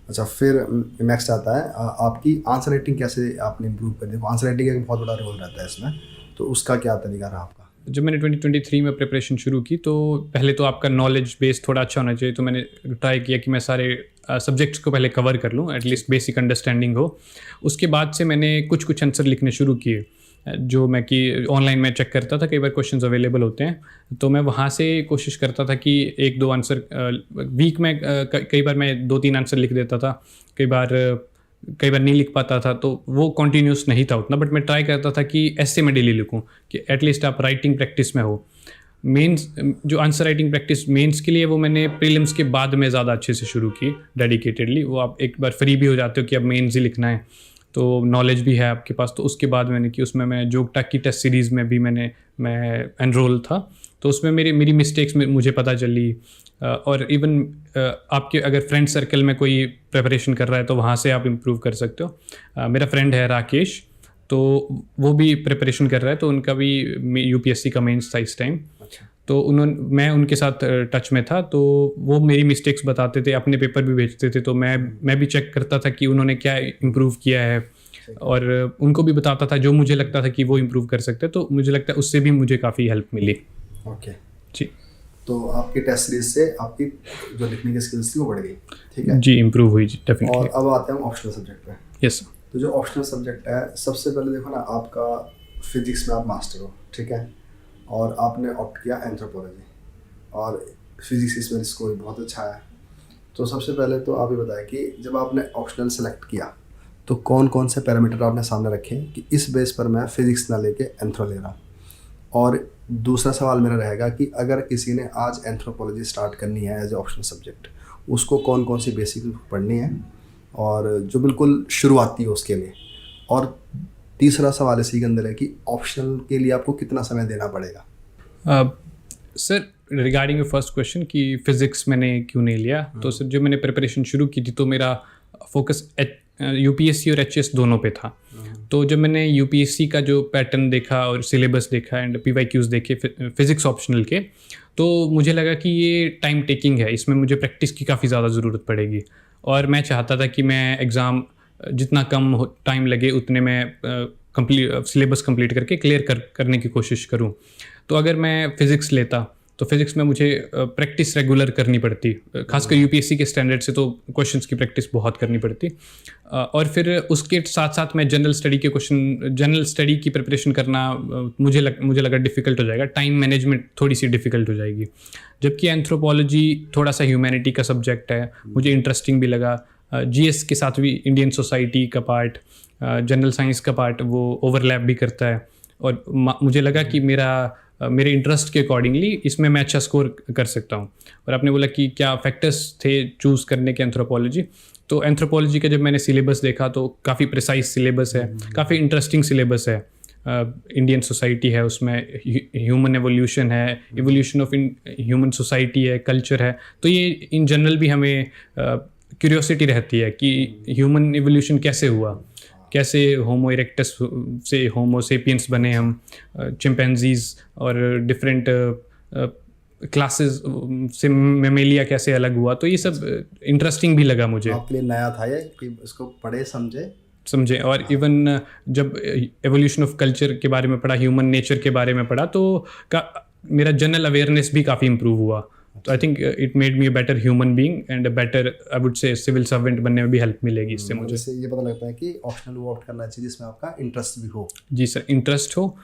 Speaker 2: अच्छा, फिर नेक्स्ट आता है आपकी आंसर राइटिंग कैसे आपने इम्प्रूव कर दी? आंसर राइटिंग का एक बहुत बड़ा रोल रहता है इसमें, तो उसका क्या तरीका रहा आपका?
Speaker 1: जब मैंने 2023 में प्रिपरेशन शुरू की, तो पहले तो आपका नॉलेज बेस थोड़ा अच्छा होना चाहिए, तो मैंने ट्राई किया कि मैं सारे सब्जेक्ट्स को पहले कवर कर लूँ, एटलीस्ट बेसिक अंडरस्टैंडिंग हो। उसके बाद से मैंने कुछ आंसर लिखने शुरू किए, जो मैं कि ऑनलाइन में चेक करता था, कई बार क्वेश्चंस अवेलेबल होते हैं, तो मैं वहाँ से कोशिश करता था कि 1-2 आंसर वीक में, कई बार मैं 2-3 आंसर लिख देता था, कई बार नहीं लिख पाता था, तो वो कॉन्टीन्यूस नहीं था उतना। बट मैं ट्राई करता था कि ऐसे में डेली लिखूं कि एटलीस्ट आप राइटिंग प्रैक्टिस में हो। मेंस जो आंसर राइटिंग प्रैक्टिस मेंस के लिए, वो मैंने प्रीलिम्स के बाद में ज़्यादा अच्छे से शुरू की डेडिकेटेडली। वो आप एक बार फ्री भी हो जाते हो कि अब मेंस ही लिखना है, तो नॉलेज भी है आपके पास, तो उसके बाद मैंने की। उसमें मैं जोगटा की टेस्ट सीरीज़ में भी मैं एनरोल था, तो उसमें मेरी मिस्टेक्स में मुझे पता चली। और इवन आपके अगर फ्रेंड सर्कल में कोई प्रिपरेशन कर रहा है, तो वहाँ से आप इम्प्रूव कर सकते हो। मेरा फ्रेंड है राकेश, तो वो भी प्रिपरेशन कर रहा है, तो उनका भी यूपीएससी का मेंस था इस टाइम।
Speaker 2: अच्छा।
Speaker 1: तो मैं उनके साथ टच में था, तो वो मेरी मिस्टेक्स बताते थे, अपने पेपर भी भेजते थे, तो मैं भी चेक करता था कि उन्होंने क्या इम्प्रूव किया है, और उनको भी बताता था जो मुझे लगता था कि वो इम्प्रूव कर सकते, तो मुझे लगता है उससे भी मुझे काफ़ी हेल्प मिली।
Speaker 2: ओके
Speaker 1: जी।
Speaker 2: तो आपकी टेस्ट सीरीज से आपकी जो लिखने की स्किल्स थी वो बढ़ गई, ठीक है
Speaker 1: जी, इम्प्रूव हुई जी, डेफिनेटली।
Speaker 2: और अब आते हैं ऑप्शनल सब्जेक्ट पे।
Speaker 1: यस।
Speaker 2: तो जो ऑप्शनल सब्जेक्ट है, सबसे पहले देखो ना, आपका फिजिक्स में आप मास्टर हो, ठीक है, और आपने ऑप्ट किया एंथ्रोपोलॉजी, और फिजिक्स इसमें स्कोर बहुत अच्छा है। तो सबसे पहले तो आप ये बताएं कि जब आपने ऑप्शनल सेलेक्ट किया, तो कौन कौन से पैरामीटर आपने सामने रखे कि इस बेस पर मैं फिजिक्स ना लेके एंथ्रो ले रहा हूँ। और दूसरा सवाल मेरा रहेगा कि अगर किसी ने आज एंथ्रोपोलॉजी स्टार्ट करनी है एज ए ऑप्शनल सब्जेक्ट, उसको कौन कौन सी बेसिक पढ़नी है और जो बिल्कुल शुरुआती हो उसके लिए। और तीसरा सवाल इसी के अंदर है कि ऑप्शनल के लिए आपको कितना समय देना पड़ेगा।
Speaker 1: Sir regarding your first question कि फिज़िक्स मैंने क्यों नहीं लिया, तो सर जब मैंने प्रिपरेशन शुरू की थी तो मेरा फोकस यूपीएससी और एचएस दोनों पे था। तो जब मैंने यूपीएससी का जो पैटर्न देखा और सिलेबस देखा एंड पीवाईक्यूज़ देखे फिज़िक्स ऑप्शनल के, तो मुझे लगा कि ये टाइम टेकिंग है, इसमें मुझे प्रैक्टिस की काफ़ी ज़्यादा ज़रूरत पड़ेगी। और मैं चाहता था कि मैं एग्ज़ाम जितना कम टाइम लगे उतने में सिलेबस कंप्लीट करके क्लियर करने की कोशिश करूं। तो अगर मैं फ़िज़िक्स लेता तो फिज़िक्स में मुझे प्रैक्टिस रेगुलर करनी पड़ती, खासकर यूपीएससी के स्टैंडर्ड से तो क्वेश्चंस की प्रैक्टिस बहुत करनी पड़ती। और फिर उसके साथ साथ मैं जनरल स्टडी की प्रिपरेशन करना मुझे लगा डिफ़िकल्ट हो जाएगा, टाइम मैनेजमेंट थोड़ी सी डिफ़िकल्ट हो जाएगी। जबकि एंथ्रोपोलॉजी थोड़ा सा ह्यूमैनिटी का सब्जेक्ट है, मुझे इंटरेस्टिंग भी लगा। जीएस के साथ भी इंडियन सोसाइटी का पार्ट, जनरल साइंस का पार्ट वो ओवरलैप भी करता है। और मुझे लगा कि मेरे इंटरेस्ट के अकॉर्डिंगली इसमें मैं अच्छा स्कोर कर सकता हूँ। और आपने बोला कि क्या फैक्टर्स थे चूज़ करने के एंथ्रोपोलॉजी, तो एंथ्रोपोलॉजी का जब मैंने सिलेबस देखा तो काफ़ी प्रिसाइज सिलेबस है, काफ़ी इंटरेस्टिंग सिलेबस है। इंडियन सोसाइटी है, उसमें ह्यूमन एवोल्यूशन है, एवोल्यूशन ऑफ ह्यूमन सोसाइटी है, कल्चर है। तो ये इन जनरल भी हमें क्यूरियोसिटी रहती है कि ह्यूमन एवोल्यूशन कैसे हुआ, कैसे होमो इरेक्टस से होमो सेपियंस बने हम, चिंपैंजीज और डिफरेंट क्लासेस से मेमेलिया कैसे अलग हुआ। तो ये सब इंटरेस्टिंग भी लगा मुझे।
Speaker 2: आपके लिए नया था ये कि इसको पढ़े समझे। और
Speaker 1: इवन जब एवोल्यूशन ऑफ कल्चर के बारे में पढ़ा, ह्यूमन नेचर के बारे में पढ़ा, तो मेरा जनरल अवेयरनेस भी काफ़ी इम्प्रूव हुआ। तो I think it made me a better human being and a better, I would say, civil servant बनने में भी हेल्प मिलेगी इससे मुझे।
Speaker 2: इससे ये पता लगता है कि ऑप्शनल वो ऑप्ट करना चाहिए जिसमें आपका इंटरेस्ट भी हो।
Speaker 1: जी सर, इंटरेस्ट हो,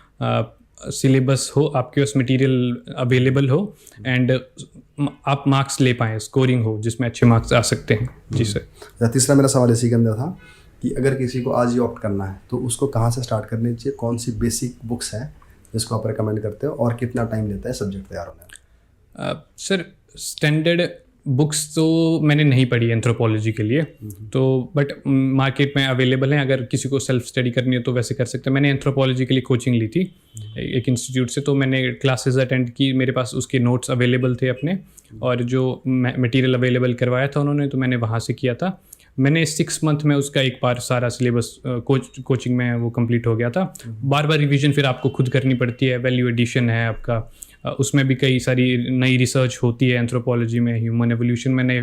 Speaker 1: सिलेबस हो, आपके पास मटेरियल अवेलेबल हो एंड आप मार्क्स ले पाएँ, स्कोरिंग हो जिसमें अच्छे मार्क्स आ सकते हैं। जी सर।
Speaker 2: तीसरा मेरा सवाल इसी के अंदर था कि अगर किसी को आज ये ऑप्ट करना है तो उसको कहाँ से स्टार्ट करनी चाहिए, कौन सी बेसिक बुक्स हैं जिसको आप रिकमेंड करते हो और कितना टाइम लेता है सब्जेक्ट तैयार होने में?
Speaker 1: सर स्टैंडर्ड बुक्स तो मैंने नहीं पढ़ी एंथ्रोपोलॉजी के लिए, तो बट मार्केट में अवेलेबल हैं, अगर किसी को सेल्फ स्टडी करनी है तो वैसे कर सकते हैं। मैंने एंथ्रोपोलॉजी के लिए कोचिंग ली थी एक इंस्टीट्यूट से, तो मैंने क्लासेस अटेंड की, मेरे पास उसके नोट्स अवेलेबल थे अपने, और जो मटेरियल अवेलेबल करवाया था उन्होंने तो मैंने वहाँ से किया था। मैंने 6 मंथ में उसका एक बार सारा सिलेबस कोचिंग में वो कंप्लीट हो गया था। बार बार रिवीजन फिर आपको खुद करनी पड़ती है, वैल्यू एडिशन है आपका, उसमें भी कई सारी नई रिसर्च होती है एंथ्रोपोलॉजी में, ह्यूमन एवोल्यूशन में नए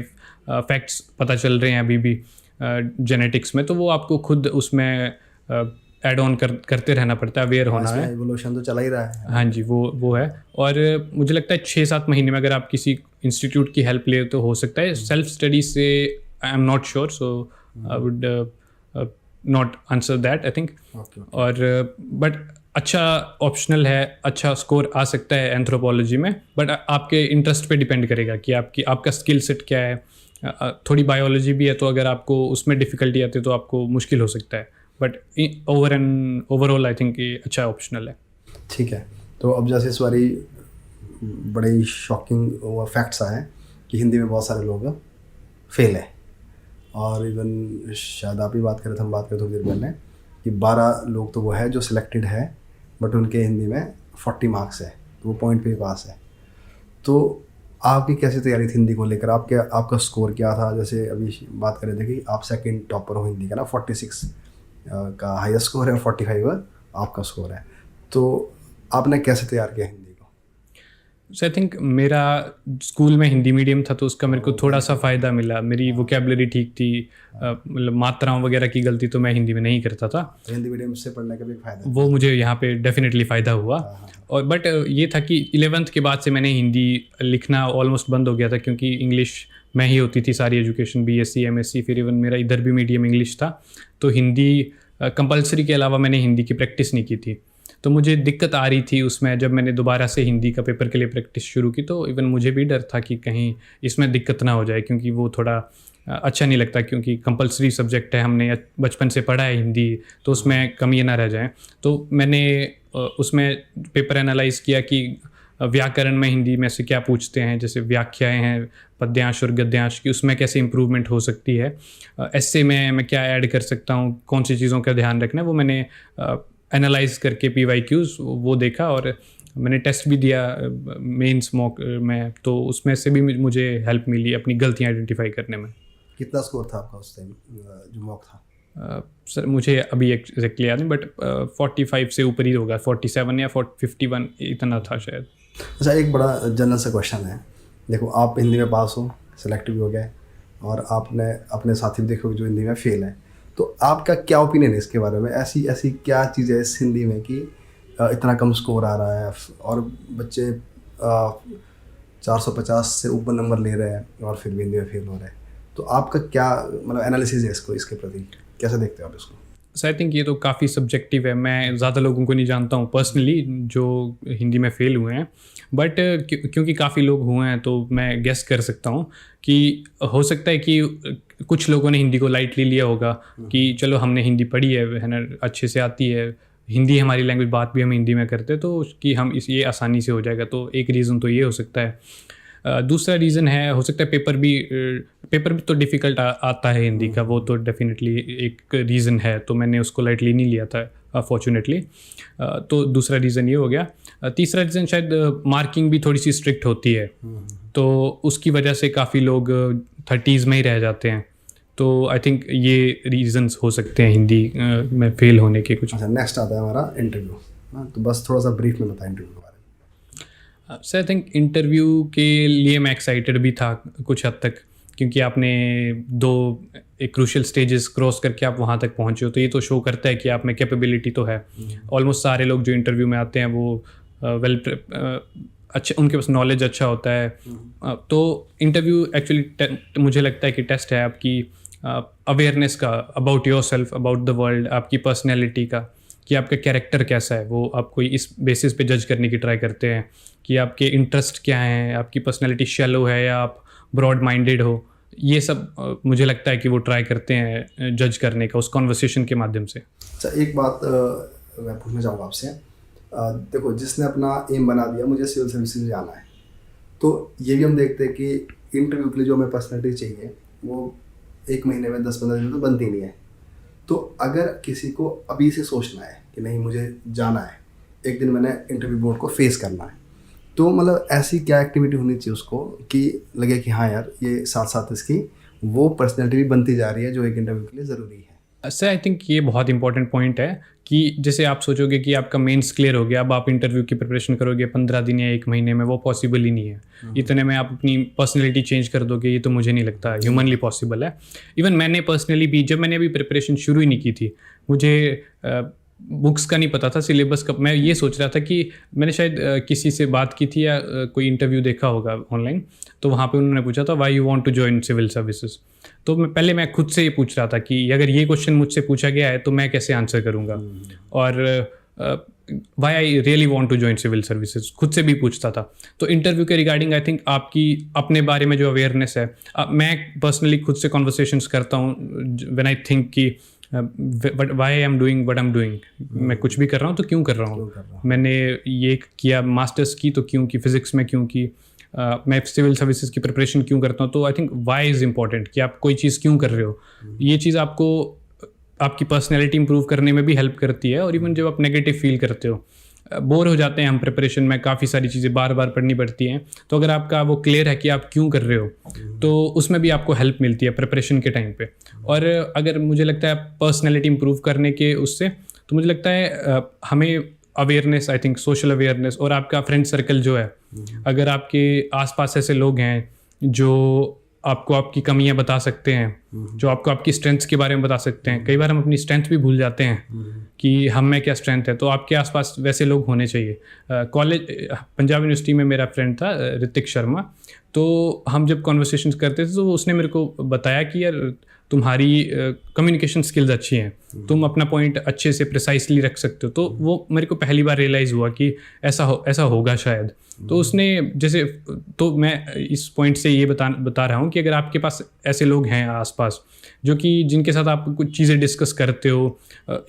Speaker 1: फैक्ट्स पता चल रहे हैं अभी भी जेनेटिक्स में, तो वो आपको खुद उसमें ऐड ऑन करते रहना पड़ता है, अवेयर होना है।
Speaker 2: एवोल्यूशन तो चला ही रहा है।
Speaker 1: हाँ जी, वो है। और मुझे लगता है 6-7 महीने में अगर आप किसी इंस्टीट्यूट की हेल्प ले तो हो सकता है। सेल्फ स्टडी से I am not sure, so I would not answer that, I think. और बट अच्छा ऑप्शनल है, अच्छा स्कोर आ सकता है एंथ्रोपोलॉजी में, बट आपके इंटरेस्ट पे डिपेंड करेगा कि आपका स्किल सेट क्या है। थोड़ी बायोलॉजी भी है तो अगर आपको उसमें डिफ़िकल्टी आती है तो आपको मुश्किल हो सकता है, बट ओवरऑल आई थिंक ये अच्छा ऑप्शनल है।
Speaker 2: ठीक है, तो अब जैसे इस बारी बड़े शॉकिंग फैक्ट्स आए कि हिंदी में बहुत सारे लोग फेल है, और इवन शायद आप ही बात करें थे, हम बात करें थोड़ी देर पहले कि 12 लोग तो वो है जो सिलेक्टेड है, बट उनके हिंदी में 40 मार्क्स है, तो वो पॉइंट पे पास है। तो आपकी कैसी तैयारी थी हिंदी को लेकर? आपका स्कोर क्या था? जैसे अभी बात कर रहे थे कि आप सेकंड टॉपर हो हिंदी का ना, 46 का हाईएस्ट स्कोर है और 45 आपका स्कोर है, तो आपने कैसे तैयार किया हिंदी को?
Speaker 1: सो आई थिंक मेरा स्कूल में हिंदी मीडियम था तो उसका मेरे को थोड़ा सा फ़ायदा मिला, मेरी वोकेबलरी ठीक थी, मतलब मात्राओं वगैरह की गलती तो मैं हिंदी में नहीं करता था,
Speaker 2: तो हिंदी मीडियम से पढ़ने का भी फ़ायदा,
Speaker 1: वो मुझे यहाँ पे डेफिनेटली फ़ायदा हुआ। और बट ये था कि 11th के बाद से मैंने हिंदी लिखना ऑलमोस्ट बंद हो गया था, क्योंकि इंग्लिश में ही होती थी सारी एजुकेशन, बीएससी एमएससी, फिर इवन मेरा इधर भी मीडियम इंग्लिश था, तो हिंदी कंपलसरी के अलावा मैंने हिंदी की प्रैक्टिस नहीं की थी। तो मुझे दिक्कत आ रही थी उसमें, जब मैंने दोबारा से हिंदी का पेपर के लिए प्रैक्टिस शुरू की तो इवन मुझे भी डर था कि कहीं इसमें दिक्कत ना हो जाए, क्योंकि वो थोड़ा अच्छा नहीं लगता, क्योंकि कंपलसरी सब्जेक्ट है, हमने बचपन से पढ़ा है हिंदी, तो उसमें कमी ना रह जाए। तो मैंने उसमें पेपर एनालाइज किया कि व्याकरण में हिंदी में से क्या पूछते हैं, जैसे व्याख्याएं हैं पद्यांश और गद्यांश की, उसमें कैसे इम्प्रूवमेंट हो सकती है, ऐसे में मैं क्या ऐड कर सकता हूँ, कौन सी चीज़ों का ध्यान रखना है, वो मैंने एनालाइज करके PYQs वो देखा और मैंने टेस्ट भी दिया मेंस मॉक में, तो उसमें से भी मुझे हेल्प मिली अपनी गलतियाँ आइडेंटिफाई करने में।
Speaker 2: कितना स्कोर था आपका उस टाइम जो मॉक था?
Speaker 1: सर मुझे अभी एग्जैक्टली याद नहीं, बट 45 से ऊपर ही होगा, 47 या 51 इतना था शायद।
Speaker 2: अच्छा, एक बड़ा जनरल सा क्वेश्चन है। देखो, आप हिंदी में पास हो, सेलेक्ट भी हो गए, और आपने अपने साथी भी देखो जो हिंदी में फेल है, तो आपका क्या ओपिनियन है इसके बारे में? ऐसी ऐसी क्या चीज़ है इस हिंदी में कि इतना कम स्कोर आ रहा है और बच्चे 450 से ऊपर नंबर ले रहे हैं और फिर भी हिंदी में फेल हो रहे हैं? तो आपका क्या मतलब एनालिसिस है इसके प्रति, कैसे देखते हो आप इसको?
Speaker 1: सो आई थिंक ये तो काफ़ी सब्जेक्टिव है, मैं ज़्यादा लोगों को नहीं जानता हूँ पर्सनली जो हिंदी में फ़ेल हुए हैं, बट क्योंकि काफ़ी लोग हुए हैं तो मैं गेस कर सकता हूँ कि हो सकता है कि कुछ लोगों ने हिंदी को लाइटली लिया होगा कि चलो हमने हिंदी पढ़ी है ना, अच्छे से आती है, हिंदी हमारी लैंग्वेज, बात भी हम हिंदी में करते हैं, तो उसकी हम ये आसानी से हो जाएगा। तो एक रीज़न तो ये हो सकता है। दूसरा रीज़न है, हो सकता है पेपर भी तो डिफ़िकल्ट आता है हिंदी का, वो तो डेफिनेटली एक रीज़न है, तो मैंने उसको लाइटली नहीं लिया था फॉर्चुनेटली। तो दूसरा रीज़न ये हो गया। तीसरा रीज़न शायद मार्किंग भी थोड़ी सी स्ट्रिक्ट होती है, तो उसकी वजह से काफ़ी लोग 30s में ही रह जाते हैं। तो आई थिंक ये रीजंस हो सकते हैं हिंदी में फेल होने के कुछ।
Speaker 2: अच्छा, नेक्स्ट आता है हमारा इंटरव्यू। तो बस थोड़ा सा ब्रीफ में बताएं इंटरव्यू के बारे में।
Speaker 1: सर आई थिंक इंटरव्यू के लिए मैं एक्साइटेड भी था कुछ हद तक, क्योंकि आपने एक क्रूशियल स्टेजेस क्रॉस करके आप वहाँ तक पहुँचे हो, तो ये तो शो करता है कि आप में कैपेबिलिटी तो है। ऑलमोस्ट सारे लोग जो इंटरव्यू में आते हैं वो अच्छा, उनके पास नॉलेज अच्छा होता है। तो इंटरव्यू एक्चुअली मुझे लगता है कि टेस्ट है आपकी अवेयरनेस का about your self, about the world, आपकी पर्सनैलिटी का, कि आपका कैरेक्टर कैसा है, वो आपको इस बेसिस पे जज करने की ट्राई करते हैं कि आपके इंटरेस्ट क्या हैं, आपकी पर्सनैलिटी शैलो है या आप ब्रॉड माइंडेड हो। ये सब मुझे लगता है कि वो ट्राई करते हैं जज करने का उस कॉन्वर्सेशन के माध्यम से।
Speaker 2: अच्छा, एक बात मैं पूछना चाहूँगा आपसे। देखो, जिसने अपना एम बना दिया मुझे सिविल सर्विसेज जाना है, तो ये भी हम देखते हैं कि इंटरव्यू के लिए जो हमें पर्सनैलिटी चाहिए वो 1 महीने में 10-15 दिन में तो बनती नहीं है। तो अगर किसी को अभी से सोचना है कि नहीं मुझे जाना है, एक दिन मैंने इंटरव्यू बोर्ड को फेस करना है, तो मतलब ऐसी क्या एक्टिविटी होनी चाहिए उसको कि लगे कि हाँ यार, ये साथ साथ इसकी वो पर्सनैलिटी भी बनती जा रही है जो एक इंटरव्यू के लिए ज़रूरी है?
Speaker 1: सर आई थिंक ये बहुत इंपॉर्टेंट पॉइंट है कि जैसे आप सोचोगे कि आपका मेंस क्लियर हो गया, अब आप इंटरव्यू की प्रिपरेशन करोगे 15 दिन या 1 महीने में, वो पॉसिबल ही नहीं है। इतने में आप अपनी पर्सनैलिटी चेंज कर दोगे, ये तो मुझे नहीं लगता ह्यूमनली पॉसिबल है। इवन मैंने पर्सनली भी, जब मैंने अभी प्रिपरेशन शुरू ही नहीं की थी, मुझे बुक्स का नहीं पता था, सिलेबस का, मैं ये सोच रहा था कि मैंने शायद किसी से बात की थी या कोई इंटरव्यू देखा होगा ऑनलाइन, तो वहाँ पे उन्होंने पूछा था why you want to join civil services. तो मैं खुद से ये पूछ रहा था कि अगर ये क्वेश्चन मुझसे पूछा गया है तो मैं कैसे आंसर करूँगा, और why I really want to join civil services खुद से भी पूछता था। तो इंटरव्यू के रिगार्डिंग आई थिंक आपकी अपने बारे में जो अवेयरनेस है, मैं पर्सनली खुद से कॉन्वर्सेशंस करता हूँ व्हेन आई थिंक कि why I am doing what I am doing, मैं कुछ भी कर रहा हूँ तो क्यों कर रहा हूँ, मैंने ये किया मास्टर्स की तो क्यों की, फिजिक्स में क्यों की, मैं सिविल सर्विसेज की प्रिपरेशन क्यों करता हूँ। तो I think Y is important, कि आप कोई चीज़ क्यों कर रहे हो। ये चीज़ आपको आपकी पर्सनैलिटी इंप्रूव करने में भी हेल्प करती है। और इवन जब आप नेगेटिव फील करते हो, बोर हो जाते हैं हम प्रिपरेशन में, काफ़ी सारी चीज़ें बार बार पढ़नी पड़ती हैं, तो अगर आपका वो क्लियर है कि आप क्यों कर रहे हो, तो उसमें भी आपको हेल्प मिलती है प्रिपरेशन के टाइम पे। और अगर मुझे लगता है पर्सनैलिटी इंप्रूव करने के उससे, तो मुझे लगता है हमें awareness, I think social awareness, और आपका फ्रेंड सर्कल जो है, अगर आपके आसपास ऐसे लोग हैं जो आपको आपकी कमियां बता सकते हैं, जो आपको आपकी स्ट्रेंथ्स के बारे में बता सकते हैं, कई बार हम अपनी स्ट्रेंथ भी भूल जाते हैं कि हम में क्या स्ट्रेंथ है, तो आपके आसपास वैसे लोग होने चाहिए। कॉलेज पंजाब यूनिवर्सिटी में मेरा फ्रेंड था ऋतिक शर्मा, तो हम जब कॉन्वर्सेशंस करते थे तो उसने मेरे को बताया कि यार तुम्हारी कम्युनिकेशन स्किल्स अच्छी हैं, तुम अपना पॉइंट अच्छे से प्रिसाइसली रख सकते हो। तो वो मेरे को पहली बार रियलाइज़ हुआ कि ऐसा होगा शायद। तो उसने जैसे, तो मैं इस पॉइंट से ये बता रहा हूँ कि अगर आपके पास ऐसे लोग हैं आसपास जो कि जिनके साथ आप कुछ चीज़ें डिस्कस करते हो,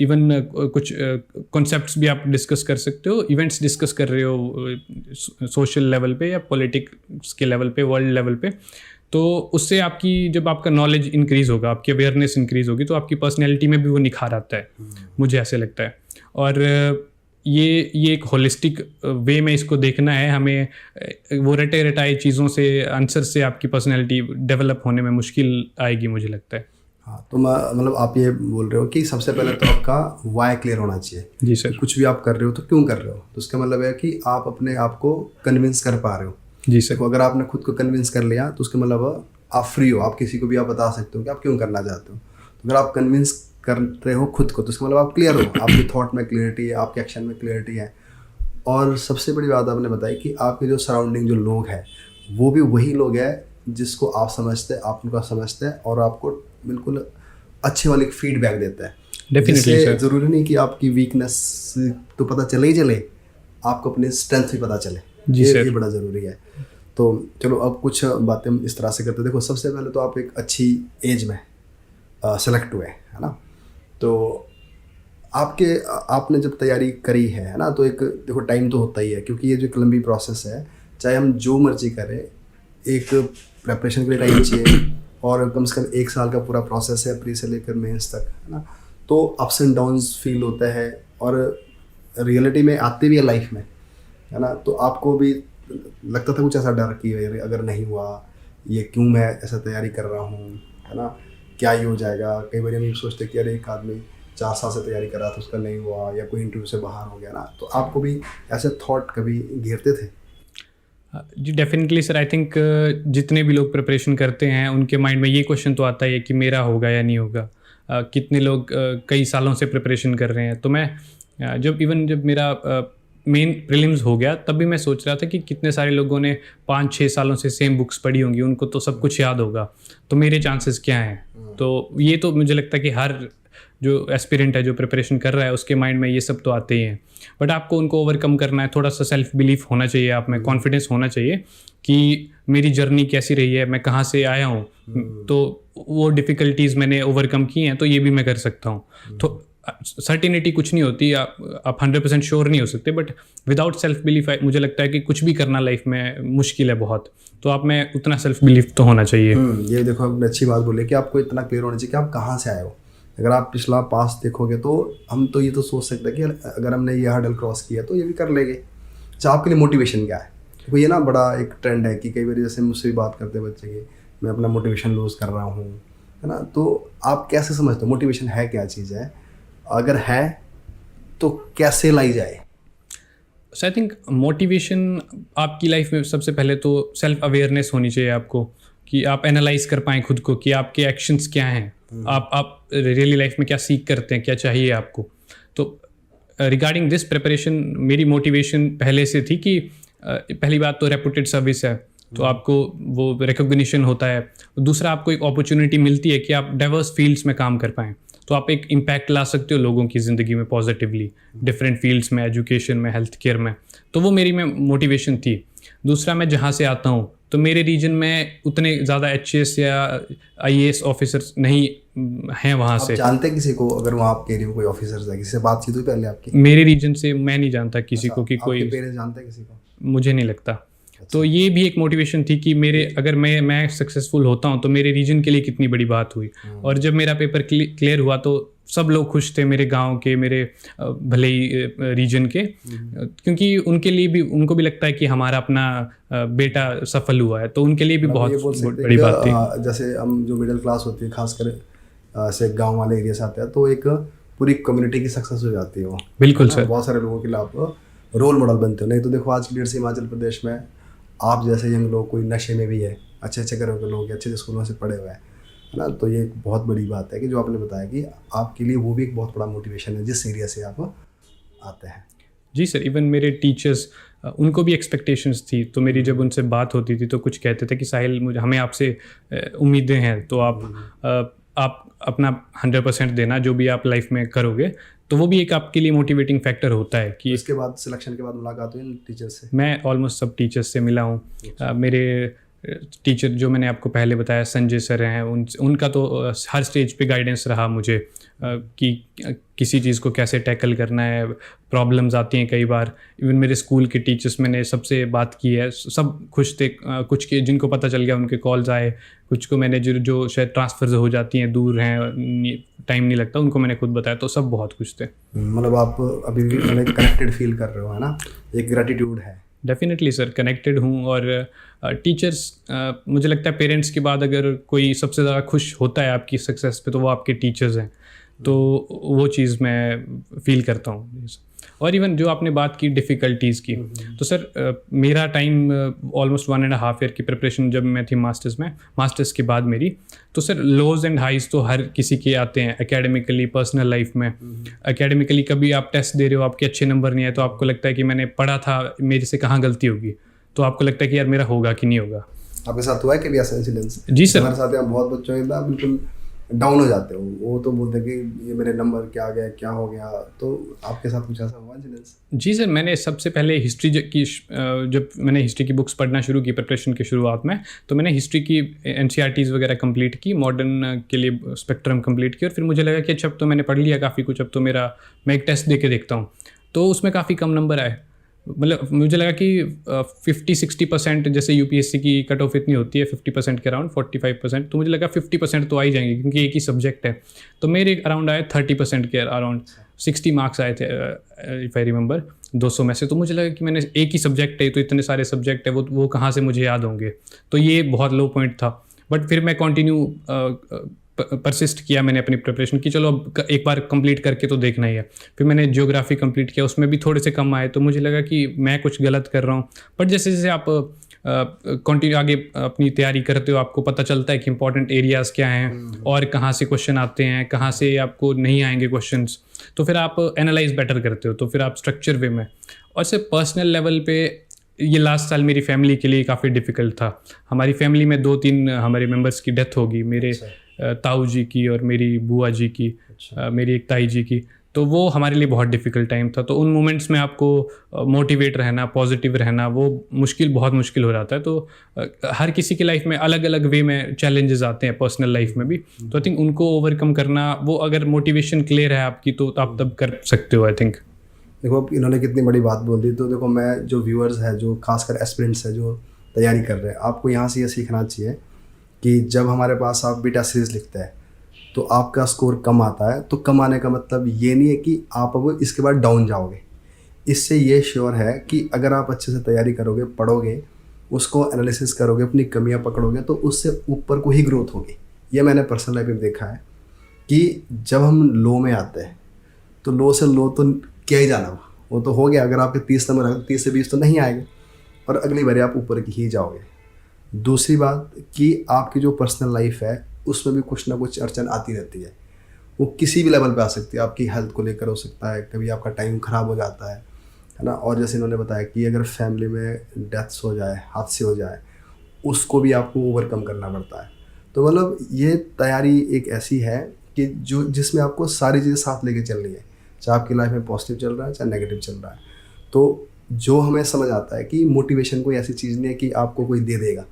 Speaker 1: इवन कुछ कॉन्सेप्ट्स भी आप डिस्कस कर सकते हो, इवेंट्स डिस्कस कर रहे हो सोशल लेवल पे या पॉलिटिक्स के लेवल पे, वर्ल्ड लेवल पे, तो उससे आपकी जब आपका नॉलेज इंक्रीज़ होगा, आपकी अवेयरनेस इंक्रीज़ होगी, तो आपकी पर्सनैलिटी में भी वो निखार आता है, मुझे ऐसे लगता है। और ये एक होलिस्टिक वे में इसको देखना है हमें। वो रटे रटाए चीज़ों से, आंसर से आपकी पर्सनैलिटी डेवलप होने में मुश्किल आएगी, मुझे लगता है।
Speaker 2: हाँ, तो मतलब आप ये बोल रहे हो कि सबसे पहले तो आपका वाई क्लियर होना चाहिए।
Speaker 1: जी सर।
Speaker 2: कुछ भी आप कर रहे हो तो क्यों कर रहे हो, तो उसका मतलब है कि आप अपने आप को कन्विंस कर पा रहे हो।
Speaker 1: जी सर।
Speaker 2: तो अगर आपने खुद को कन्विंस कर लिया तो उसका मतलब आप फ्री हो, आप किसी को भी आप बता सकते हो कि आप क्यों करना चाहते हो। तो अगर आप कन्विंस कर रहे हो खुद को तो उसका मतलब आप क्लियर हो, आपके थॉट में क्लियरिटी है, आपके एक्शन में क्लियरिटी है। और सबसे बड़ी बात आपने बताई कि आपके जो सराउंडिंग जो लोग हैं वो भी वही लोग हैं जिसको आप समझते हैं, आप उनका समझते हैं और आपको बिल्कुल अच्छे वाली फीडबैक देता है।
Speaker 1: Definitely sir.
Speaker 2: ज़रूरी नहीं कि आपकी वीकनेस तो पता चले ही चले, आपको अपने स्ट्रेंथ भी पता चले।
Speaker 1: जी सर।
Speaker 2: ये बड़ा ज़रूरी है। तो चलो अब कुछ बातें हम इस तरह से करते हैं। देखो, सबसे पहले तो आप एक अच्छी एज में सेलेक्ट हुए, है ना। तो आपने जब तैयारी करी है ना, तो एक देखो टाइम तो होता ही है, क्योंकि ये जो लंबी प्रोसेस है, चाहे हम जो मर्जी करें, एक प्रेपरेशन के लिए टाइम चाहिए और कम से कम 1 साल का पूरा प्रोसेस है, प्री से लेकर मेंस तक, है ना। तो अप्स एंड डाउन्स फील होता है और रियलिटी में आते भी है लाइफ में, है ना। तो आपको भी लगता था कुछ ऐसा डर कि अगर नहीं हुआ, ये क्यों मैं ऐसा तैयारी कर रहा हूँ, है ना, क्या ही हो जाएगा। कई बार हम सोचते कि अरे एक आदमी 4 साल से तैयारी कर रहा था, उसका नहीं हुआ, या कोई इंटरव्यू से बाहर हो गया ना। तो आपको भी ऐसे थॉट कभी घेरते थे?
Speaker 1: जी डेफिनेटली सर। आई थिंक जितने भी लोग प्रिपरेशन करते हैं उनके माइंड में ये क्वेश्चन तो आता ही है कि मेरा होगा या नहीं होगा। कितने लोग कई सालों से प्रिपरेशन कर रहे हैं। तो मैं जब मेरा मेन प्रीलिम्स हो गया, तब भी मैं सोच रहा था कि कितने सारे लोगों ने 5-6 सालों से सेम बुक्स पढ़ी होंगी, उनको तो सब कुछ याद होगा, तो मेरे चांसेस क्या हैं। तो ये तो मुझे लगता है कि हर जो एस्पिरेंट है, जो प्रिपरेशन कर रहा है, उसके माइंड में ये सब तो आते ही हैं। बट आपको उनको ओवरकम करना है, थोड़ा सा सेल्फ बिलीफ होना चाहिए आप में, कॉन्फिडेंस होना चाहिए कि मेरी जर्नी कैसी रही है, मैं कहाँ से आया हूँ, तो वो डिफ़िकल्टीज़ मैंने ओवरकम की हैं, तो ये भी मैं कर सकता हूँ। तो सर्टिनिटी कुछ नहीं होती, आप 100% श्योर नहीं हो सकते, बट विदाउट सेल्फ बिलीफ मुझे लगता है कि कुछ भी करना लाइफ में मुश्किल है बहुत। तो आप में उतना सेल्फ बिलीफ तो होना चाहिए।
Speaker 2: ये देखो, आपने अच्छी बात बोली कि आपको इतना क्लियर होना चाहिए कि आप कहाँ से आए हो। अगर आप पिछला पास देखोगे तो हम तो ये तो सोच सकते हैं कि अगर हमने ये हर्डल क्रॉस किया तो ये भी कर लेंगे। अच्छा, आपके लिए मोटिवेशन क्या है? तो ये ना बड़ा एक ट्रेंड है कि कई बार जैसे मुझसे भी बात करते हैं बच्चे की, मैं अपना मोटिवेशन लूज़ कर रहा हूँ, है ना। तो आप कैसे समझते हो मोटिवेशन है क्या चीज़ है? अगर है तो कैसे लाई जाए?
Speaker 1: सो आई थिंक मोटिवेशन आपकी लाइफ में सबसे पहले तो सेल्फ अवेयरनेस होनी चाहिए आपको, कि आप एनालाइज कर पाएँ खुद को कि आपके एक्शंस क्या हैं, आप रियली लाइफ में क्या सीख करते हैं, क्या चाहिए आपको। तो रिगार्डिंग दिस प्रिपरेशन मेरी मोटिवेशन पहले से थी कि पहली बात तो रेपुटेड सर्विस है, तो आपको वो रिकॉग्निशन होता है। दूसरा, आपको एक अपॉर्चुनिटी मिलती है कि आप डाइवर्स फील्ड्स में काम कर पाएँ, तो आप एक इम्पैक्ट ला सकते हो लोगों की ज़िंदगी में पॉजिटिवली, डिफरेंट फील्ड्स में, एजुकेशन में, हेल्थ केयर में। तो वो मेरी में मोटिवेशन थी। दूसरा, मैं जहाँ से आता हूँ, तो मेरे रीजन में उतने ज़्यादा HAS या IAS ऑफिसर्स नहीं हैं वहाँ से।
Speaker 2: आप जानते हैं किसी को अगर वहाँ आपके एरिया में कोई ऑफिसर्स है? किसी से बातचीत हुई पहले आपकी?
Speaker 1: मेरे रीजन से मैं नहीं जानता किसी को कि कोई,
Speaker 2: आपके पेरेंट्स जानते हैं किसी को?
Speaker 1: मुझे नहीं लगता। तो ये भी एक मोटिवेशन थी कि अगर मैं सक्सेसफुल होता हूँ तो मेरे रीजन के लिए कितनी बड़ी बात हुई। और जब मेरा पेपर क्लियर हुआ तो सब लोग खुश थे, मेरे गांव के, मेरे भले ही रीजन के, क्योंकि उनको भी लगता है कि हमारा अपना बेटा सफल हुआ है, तो उनके लिए भी बहुत बड़ी बात थी।
Speaker 2: जैसे हम जो मिडिल क्लास होती है, खासकर से गांव वाले एरिया से आते हैं, तो एक पूरी कम्युनिटी की सक्सेस हो जाती है वो।
Speaker 1: बिल्कुल सर।
Speaker 2: बहुत सारे लोगों के लिए आप रोल मॉडल बनते हो। नहीं तो देखो आज की डेट से हिमाचल प्रदेश में आप जैसे यंग लोग, कोई नशे में भी है, अच्छे घरों के लोग, अच्छे स्कूलों से पढ़े हुए हैं, है ना। तो ये एक बहुत बड़ी बात है कि जो आपने बताया कि आपके लिए वो भी एक बहुत बड़ा मोटिवेशन है जिस एरिया से आप आते हैं।
Speaker 1: जी सर। इवन मेरे टीचर्स, उनको भी एक्सपेक्टेशंस थी, तो मेरी जब उनसे बात होती थी तो कुछ कहते थे कि साहिल, हमें आपसे उम्मीदें हैं, तो आप अपना 100% देना, जो भी आप लाइफ में करोगे तो वो भी एक आपके लिए मोटिवेटिंग फैक्टर होता है कि
Speaker 2: इसके बाद सिलेक्शन के बाद मुलाकात हुई टीचर से?
Speaker 1: मैं ऑलमोस्ट सब टीचर्स से मिला हूँ। मेरे टीचर जो मैंने आपको पहले बताया संजय सर हैं, उनका तो हर स्टेज पे गाइडेंस रहा मुझे कि किसी चीज़ को कैसे टैकल करना है। प्रॉब्लम्स आती हैं कई बार, इवन मेरे स्कूल के टीचर्स मैंने सबसे बात की है, सब खुश थे। कुछ के जिनको पता चल गया उनके कॉल्स आए, कुछ को मैंने जो शायद ट्रांसफ़र हो जाती हैं, दूर हैं, टाइम नहीं लगता, उनको मैंने खुद बताया, तो सब बहुत खुश थे।
Speaker 2: मतलब आप अभी भी मतलब कनेक्टेड फील कर रहे हो, है ना? एक ग्रेटिट्यूड है।
Speaker 1: डेफिनेटली सर, कनेक्टेड हूँ। और टीचर्स, मुझे लगता है पेरेंट्स के बाद अगर कोई सबसे ज़्यादा खुश होता है आपकी सक्सेस पे, तो वो आपके टीचर्स हैं। तो वो चीज़ मैं फील करता हूँ। और इवन जो आपने बात की डिफ़िकल्टीज़ की, तो सर मेरा टाइम ऑलमोस्ट 1.5 ईयर की प्रिपरेशन जब मैं थी मास्टर्स के बाद मेरी, तो सर लोज एंड हाइज तो हर किसी के आते हैं एकेडमिकली, पर्सनल लाइफ में। एकेडमिकली कभी आप टेस्ट दे रहे हो, आपके अच्छे नंबर नहीं आए, तो आपको लगता है कि मैंने पढ़ा था, मेरे से कहाँ गलती होगी, तो आपको लगता है कि यार मेरा होगा कि नहीं होगा।
Speaker 2: आपके साथ हुआ है कभी ऐसा इंसिडेंस?
Speaker 1: जी सर।
Speaker 2: हमारे साथ यहाँ बहुत बच्चों के साथ बिल्कुल डाउन हो जाते हो, वो तो बोलते हैं कि ये मेरे नंबर क्या आ गया, क्या हो गया। तो आपके साथ कुछ ऐसा हुआ इंसिडेंस?
Speaker 1: जी सर, मैंने सबसे पहले हिस्ट्री जब मैंने हिस्ट्री की बुक्स पढ़ना शुरू की प्रिपरेशन के शुरुआत में, तो मैंने हिस्ट्री की NCERTs वगैरह कंप्लीट की, मॉडर्न के लिए स्पेक्ट्रम कंप्लीट की। और फिर मुझे लगा कि अच्छा अब तो मैंने पढ़ लिया काफ़ी कुछ, अब तो मैं एक टेस्ट दे के देखता हूँ। तो उसमें काफ़ी कम नंबर आए। मतलब मुझे लगा कि 50-60% जैसे UPSC की कट ऑफ इतनी होती है 50% के अराउंड, 45%, तो मुझे लगा 50% तो आ ही जाएंगे क्योंकि एक ही सब्जेक्ट है। तो मेरे अराउंड आए 30% के अराउंड, 60 मार्क्स आए थे इफ़ आई रिमेंबर 200 में से। तो मुझे लगा कि मैंने एक ही सब्जेक्ट है, तो इतने सारे सब्जेक्ट है, वो कहाँ से मुझे याद होंगे। तो ये बहुत लो पॉइंट था। बट फिर मैं कंटिन्यू परसिस्ट किया मैंने अपनी प्रिपरेशन की, चलो अब एक बार कंप्लीट करके तो देखना ही है। फिर मैंने ज्योग्राफी कंप्लीट किया, उसमें भी थोड़े से कम आए, तो मुझे लगा कि मैं कुछ गलत कर रहा हूँ। बट जैसे जैसे आप कंटिन्यू आगे अपनी तैयारी करते हो, आपको पता चलता है कि इंपॉर्टेंट एरियाज़ क्या हैं और कहाँ से क्वेश्चन आते हैं, कहाँ से आपको नहीं आएंगे क्वेश्चंस, तो फिर आप एनालाइज बेटर करते हो, तो फिर आप स्ट्रक्चर वे में। और सिर्फ पर्सनल लेवल पे ये लास्ट साल मेरी फैमिली के लिए काफ़ी डिफ़िकल्ट था। हमारी फैमिली में 2-3 हमारे मेंबर्स की डेथ होगी, मेरे ताऊ जी की और मेरी बुआ जी की, मेरी एक ताई जी की। तो वो हमारे लिए बहुत डिफ़िकल्ट टाइम था। तो उन मोमेंट्स में आपको मोटिवेट रहना, पॉजिटिव रहना, वो बहुत मुश्किल हो जाता है। तो हर किसी की लाइफ में अलग अलग वे में चैलेंजेस आते हैं, पर्सनल लाइफ में भी। तो आई थिंक उनको ओवरकम करना, वो अगर मोटिवेशन क्लियर है आपकी, तो आप तब कर सकते हो आई थिंक।
Speaker 2: देखो अब इन्होंने कितनी बड़ी बात बोल दी। तो देखो, मैं जो व्यूअर्स है, जो खासकर एस्पिरेंट्स है जो तैयारी कर रहे हैं, आपको यहाँ से ये सीखना चाहिए कि जब हमारे पास आप बीटा सीरीज़ लिखते हैं तो आपका स्कोर कम आता है, तो कम आने का मतलब ये नहीं है कि आप अब इसके बाद डाउन जाओगे। इससे ये श्योर है कि अगर आप अच्छे से तैयारी करोगे, पढ़ोगे, उसको एनालिसिस करोगे, अपनी कमियां पकड़ोगे, तो उससे ऊपर को ही ग्रोथ होगी। ये मैंने पर्सनल लाइफ में देखा है कि जब हम लो में आते हैं तो लो से लो तो क्या ही जाना, वो तो हो गया। अगर आपके 30 नंबर आए, 30 से 20 तो नहीं आएंगे, और अगली बार आप ऊपर की ही जाओगे। दूसरी बात कि आपकी जो पर्सनल लाइफ है उसमें भी कुछ ना कुछ अड़चन आती रहती है। वो किसी भी लेवल पे आ सकती है, आपकी हेल्थ को लेकर हो सकता है, कभी आपका टाइम ख़राब हो जाता है ना। और जैसे इन्होंने बताया कि अगर फैमिली में डेथ्स हो जाए, हादसे हो जाए, उसको भी आपको ओवरकम करना पड़ता है। तो मतलब ये तैयारी एक ऐसी है कि जिसमें आपको सारी चीज़ें साथ लेके चलनी है, चाहे आपकी लाइफ में पॉजिटिव चल रहा है चाहे नेगेटिव चल रहा है। तो जो हमें समझ आता है कि मोटिवेशन कोई ऐसी चीज़ नहीं है कि आपको कोई दे देगा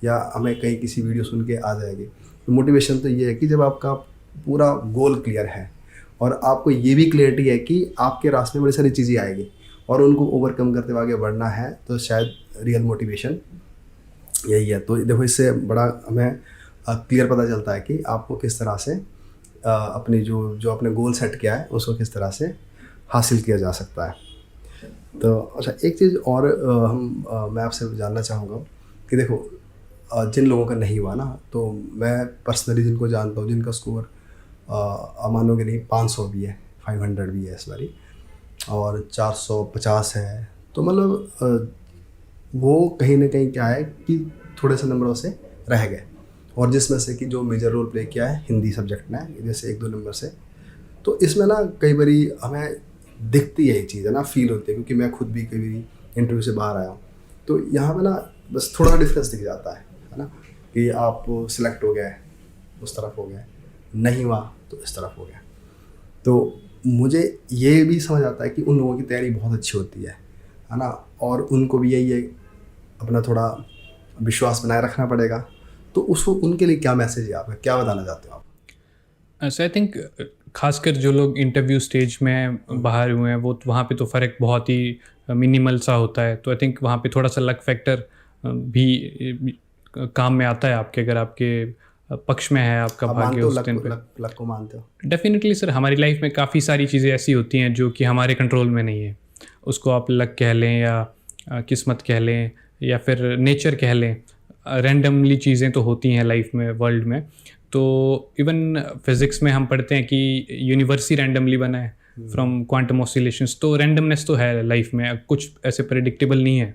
Speaker 2: या हमें कहीं किसी वीडियो सुन के आ जाएगी। तो मोटिवेशन तो ये है कि जब आपका पूरा गोल क्लियर है और आपको ये भी क्लियरिटी है कि आपके रास्ते में बड़ी सारी चीज़ें आएगी और उनको ओवरकम करते हुए आगे बढ़ना है, तो शायद रियल मोटिवेशन यही है। तो देखो, इससे बड़ा हमें क्लियर पता चलता है कि आपको किस तरह से अपनी जो अपने गोल सेट किया है उसको किस तरह से हासिल किया जा सकता है। तो अच्छा, एक चीज़ और मैं आपसे जानना चाहूँगा कि देखो, जिन लोगों का नहीं हुआ ना, तो मैं पर्सनली जिनको जानता हूँ जिनका स्कोर मानोगे नहीं 500 भी है, 500 भी है इस बारी, और 450 है, तो मतलब वो कहीं ना कहीं क्या है कि थोड़े से नंबरों से रह गए। और जिसमें से कि जो मेजर रोल प्ले किया है हिंदी सब्जेक्ट ने, जैसे 1-2 नंबर से। तो इसमें ना कई बारी हमें दिखती है ये चीज़ है ना, फील होती है, क्योंकि मैं खुद भी कई बारी इंटरव्यू से बाहर आया हूँ, तो यहाँ पे ना बस थोड़ा सा डिफरेंस दिख जाता है ना, कि आप सिलेक्ट हो गए उस तरफ हो गए, नहीं हुआ तो इस तरफ हो गया। तो मुझे ये भी समझ आता है कि उन लोगों की तैयारी बहुत अच्छी होती है ना, और उनको भी यही है अपना थोड़ा विश्वास बनाए रखना पड़ेगा। तो उसको उनके लिए क्या मैसेज है आपका, क्या बताना चाहते हो आप?
Speaker 1: सो आई थिंक खासकर जो लोग इंटरव्यू स्टेज में बाहर हुए हैं वो वहाँ पे तो फ़र्क बहुत ही मिनिमल सा होता है। तो आई थिंक वहाँ पे थोड़ा सा लक फैक्टर भी काम में आता है आपके, अगर आपके पक्ष में है आपका
Speaker 2: आप
Speaker 1: भाग्य
Speaker 2: मानते हो
Speaker 1: उस दिन पे।
Speaker 2: लक को मानते हो?
Speaker 1: डेफिनेटली सर, हमारी लाइफ में काफ़ी सारी चीज़ें ऐसी होती हैं जो कि हमारे कंट्रोल में नहीं है। उसको आप लक कह लें या किस्मत कह लें या फिर नेचर कह लें। रैंडमली चीज़ें तो होती हैं लाइफ में, वर्ल्ड में। तो इवन फिज़िक्स में हम पढ़ते हैं कि यूनिवर्स ही रैंडमली बना है फ्रॉम क्वांटम ऑसिलेशंस। तो रैंडमनेस तो है लाइफ में, कुछ ऐसे प्रेडिक्टेबल नहीं है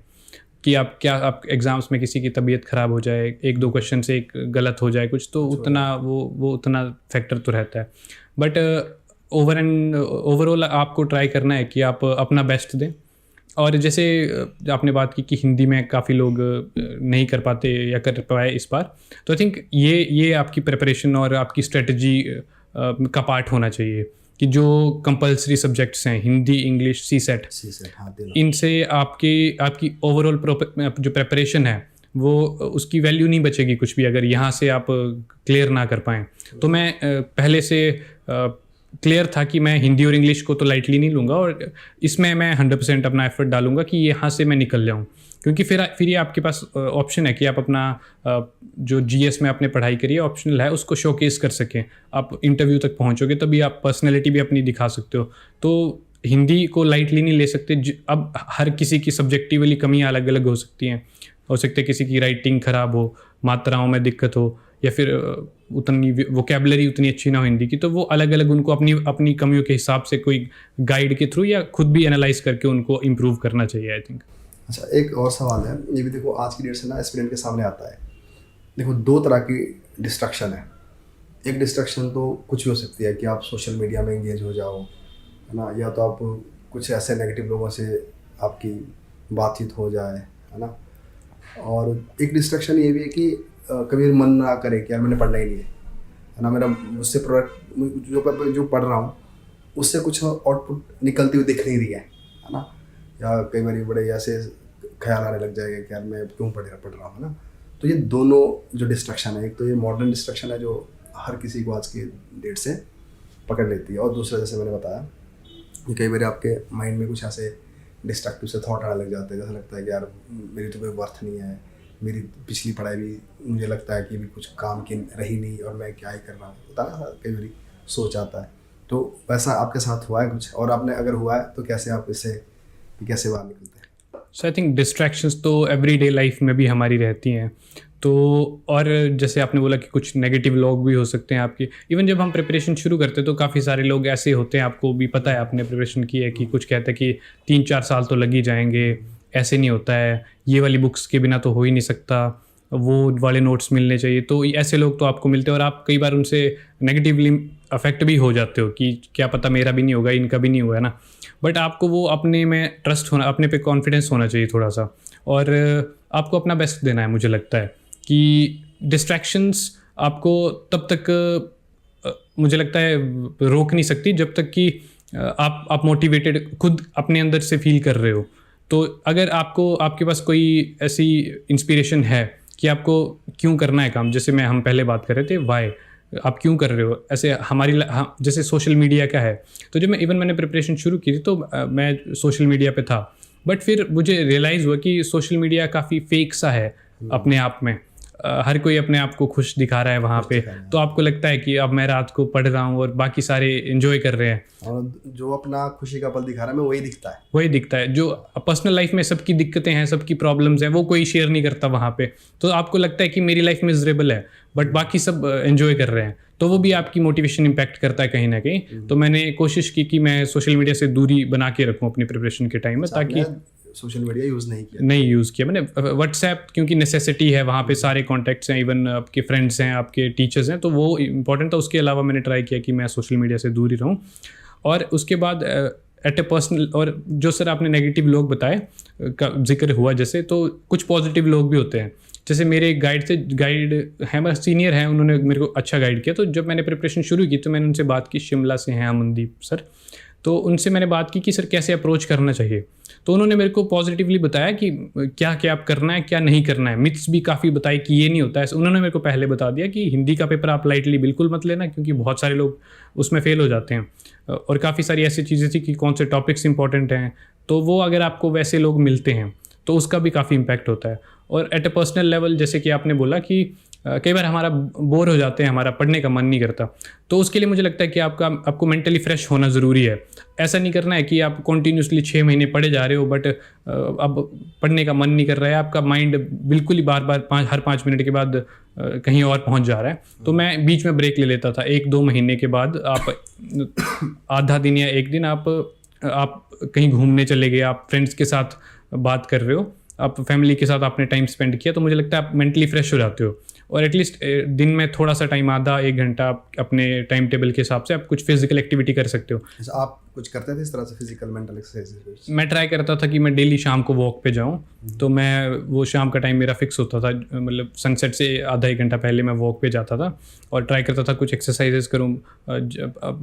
Speaker 1: कि आप एग्ज़ाम्स में किसी की तबीयत ख़राब हो जाए, एक दो क्वेश्चन से एक गलत हो जाए कुछ, तो उतना वो उतना फैक्टर तो रहता है। बट ओवरऑल आपको ट्राई करना है कि आप अपना बेस्ट दें। और जैसे आपने बात की कि हिंदी में काफ़ी लोग नहीं कर पाते या कर पाए इस बार, तो आई थिंक ये आपकी प्रिपरेशन और आपकी स्ट्रेटजी का पार्ट होना चाहिए कि जो कंपलसरी सब्जेक्ट्स हैं हिंदी, इंग्लिश, सीसेट,
Speaker 2: हाँ, तीनों।
Speaker 1: इनसे आपकी ओवरऑल जो प्रिपरेशन है वो उसकी वैल्यू नहीं बचेगी कुछ भी, अगर यहाँ से आप क्लियर ना कर पाएँ। तो मैं पहले से क्लियर था कि मैं हिंदी और इंग्लिश को तो लाइटली नहीं लूँगा और इसमें मैं 100% अपना एफर्ट डालूंगा कि यहाँ से मैं निकल जाऊँ। क्योंकि फिर ये आपके पास ऑप्शन है कि आप अपना जो जीएस में आपने पढ़ाई करी है, ऑप्शनल है, उसको शोकेस कर सकें। आप इंटरव्यू तक पहुँचोगे तभी आप पर्सनैलिटी भी अपनी दिखा सकते हो। तो हिंदी को लाइटली नहीं ले सकते। अब हर किसी की सब्जेक्टिवली कमियाँ अलग अलग हो सकती हैं। हो सकता है किसी की राइटिंग ख़राब हो, मात्राओं में दिक्कत हो, या फिर उतनी वोकेबलरी उतनी अच्छी ना हो हिंदी की। तो वो अलग अलग उनको अपनी कमियों के हिसाब से कोई गाइड के थ्रू या खुद भी एनालाइज करके उनको इम्प्रूव करना चाहिए, आई थिंक।
Speaker 2: अच्छा, एक और सवाल है, ये भी देखो आज की डेट से ना एस्पिरेंट के सामने आता है। देखो, दो तरह की डिस्ट्रक्शन है। एक डिस्ट्रक्शन तो कुछ भी हो सकती है कि आप सोशल मीडिया में एंगेज हो जाओ, है ना, या तो आप कुछ ऐसे नेगेटिव लोगों से आपकी बातचीत हो जाए, है ना। और एक डिस्ट्रक्शन ये भी है कि कभी मन ना करे कि यार मैंने पढ़ना ही नहीं है ना, मेरा उससे प्रोडक्ट जो पढ़ रहा हूँ उससे कुछ आउटपुट निकलती हुई दिख नहीं रही है ना। या कई बार बड़े ऐसे ख्याल आने लग जाएगा कि यार मैं क्यों पढ़ रहा हूँ, है ना। तो ये दोनों जो डिस्ट्रक्शन है, एक तो ये मॉडर्न डिस्ट्रक्शन है जो हर किसी को आज की डेट से पकड़ लेती है, और दूसरा जैसे मैंने बताया कि कई बार आपके माइंड में कुछ ऐसे डिस्ट्रक्टिव से थॉट आने लग जाते हैं, जैसा लगता है कि यार मेरी तो कोई वर्थ नहीं है, मेरी पिछली पढ़ाई भी मुझे लगता है कि भी कुछ काम की रही नहीं और मैं क्या ही कर रहा हूँ, होता है ना, कई बार सोच आता है। तो वैसा आपके साथ हुआ है कुछ, और आपने अगर हुआ है तो कैसे आप इससे कैसे बाहर निकलते हैं?
Speaker 1: सो आई थिंक डिस्ट्रैक्शंस तो एवरीडे लाइफ में भी हमारी रहती हैं। तो और जैसे आपने बोला कि कुछ नेगेटिव लोग भी हो सकते हैं आपकी। इवन जब हम प्रिपरेशन शुरू करते हैं तो काफ़ी सारे लोग ऐसे होते हैं, आपको भी पता है, आपने प्रिपरेशन की है, कि कुछ कहते हैं कि 3-4 साल तो लग ही जाएंगे, ऐसे नहीं होता है, ये वाली बुक्स के बिना तो हो ही नहीं सकता, वो वाले नोट्स मिलने चाहिए। तो ऐसे लोग तो आपको मिलते हैं और आप कई बार उनसे नेगेटिवली अफेक्ट भी हो जाते हो कि क्या पता मेरा भी नहीं होगा, इनका भी नहीं हुआ, है ना। बट आपको वो अपने में ट्रस्ट होना, अपने पे कॉन्फिडेंस होना चाहिए थोड़ा सा, और आपको अपना बेस्ट देना है। मुझे लगता है कि डिस्ट्रैक्शंस आपको तब तक मुझे लगता है रोक नहीं सकती जब तक कि आप मोटिवेटेड खुद अपने अंदर से फील कर रहे हो। तो अगर आपके पास कोई ऐसी इंस्पिरेशन है कि आपको क्यों करना है काम, जैसे हम पहले बात कर रहे थे वाई, आप क्यों कर रहे हो, ऐसे जैसे सोशल मीडिया का है। तो जब मैंने प्रिपरेशन शुरू की थी तो मैं सोशल मीडिया पे था, बट फिर मुझे रियलाइज़ हुआ कि सोशल मीडिया काफ़ी फेक सा है अपने आप में। हर कोई अपने आप को खुश दिखा रहा है वहाँ पे, तो आपको लगता है कि अब मैं रात को पढ़ रहा हूँ और बाकी सारे एंजॉय कर रहे हैं,
Speaker 2: और जो अपना खुशी का पल दिखा रहा है मैं वही दिखता है। जो पर्सनल लाइफ में सबकी दिक्कतें हैं, सबकी प्रॉब्लम्स हैं, वो कोई शेयर नहीं करता वहाँ पे। तो आपको लगता है कि मेरी लाइफ मिजरेबल है, बट बाकी सब एंजॉय कर रहे हैं, तो वो भी आपकी मोटिवेशन इम्पैक्ट करता है कहीं ना कहीं। तो मैंने कोशिश की कि मैं सोशल मीडिया से दूरी बना के रखूँ अपनी प्रिपरेशन के टाइम में, ताकि सोशल मीडिया
Speaker 1: नहीं यूज़ किया मैंने। व्हाट्सएप क्योंकि नेसेसिटी है, वहाँ पे सारे कॉन्टैक्ट्स हैं, इवन आपके फ्रेंड्स हैं, आपके टीचर्स हैं, तो वो इंपॉर्टेंट था। उसके अलावा मैंने ट्राई किया कि मैं सोशल मीडिया से दूर ही रहूँ। और उसके बाद एट ए पर्सनल, और जो सर आपने नेगेटिव लोग बताए का जिक्र हुआ जैसे, तो कुछ पॉजिटिव लोग भी होते हैं जैसे मेरे गाइड हैं, मेरे सीनियर हैं, उन्होंने मेरे को अच्छा गाइड किया। तो जब मैंने प्रिपरेशन शुरू की तो मैंने उनसे बात की, शिमला से हैं अमनदीप सर। तो उनसे मैंने बात की कि सर कैसे अप्रोच करना चाहिए। तो उन्होंने मेरे को पॉजिटिवली बताया कि क्या क्या आप करना है, क्या नहीं करना है। मिथ्स भी काफ़ी बताई कि ये नहीं होता है। उन्होंने मेरे को पहले बता दिया कि हिंदी का पेपर आप लाइटली बिल्कुल मत लेना, क्योंकि बहुत सारे लोग उसमें फेल हो जाते हैं। और काफ़ी सारी ऐसी चीज़ें थी कि कौन से टॉपिक्स इंपॉर्टेंट हैं, तो वो अगर आपको वैसे लोग मिलते हैं तो उसका भी काफ़ी इम्पैक्ट होता है। और एट अ पर्सनल लेवल, जैसे कि आपने बोला कि कई बार हमारा बोर हो जाते हैं, हमारा पढ़ने का मन नहीं करता, तो उसके लिए मुझे लगता है कि आपको मेंटली फ्रेश होना ज़रूरी है। ऐसा नहीं करना है कि आप कंटिन्यूसली 6 महीने पढ़े जा रहे हो बट अब पढ़ने का मन नहीं कर रहा है, आपका माइंड बिल्कुल ही बार बार हर 5 मिनट के बाद कहीं और पहुंच जा रहा है। तो मैं बीच में ब्रेक ले लेता था। 1-2 महीने के बाद आप आधा दिन या 1 दिन आप कहीं घूमने चले गए, आप फ्रेंड्स के साथ बात कर रहे हो, आप फैमिली के साथ आपने टाइम स्पेंड किया, तो मुझे लगता है आप मेंटली फ्रेश हो जाते हो। और एटलीस्ट दिन में थोड़ा सा टाइम, आधा 1 घंटा आप अपने टाइम टेबल के हिसाब से आप कुछ फिजिकल एक्टिविटी कर सकते हो।
Speaker 2: आप कुछ करते थे इस तरह से फिजिकल मेंटल एक्सरसाइज?
Speaker 1: मैं ट्राई करता था कि मैं डेली शाम को वॉक पे जाऊं। तो मैं वो शाम का टाइम मेरा फिक्स होता था, मतलब सनसेट से आधा 1 घंटा पहले मैं वॉक पे जाता था और ट्राई करता था कुछ एक्सरसाइजेस करूं,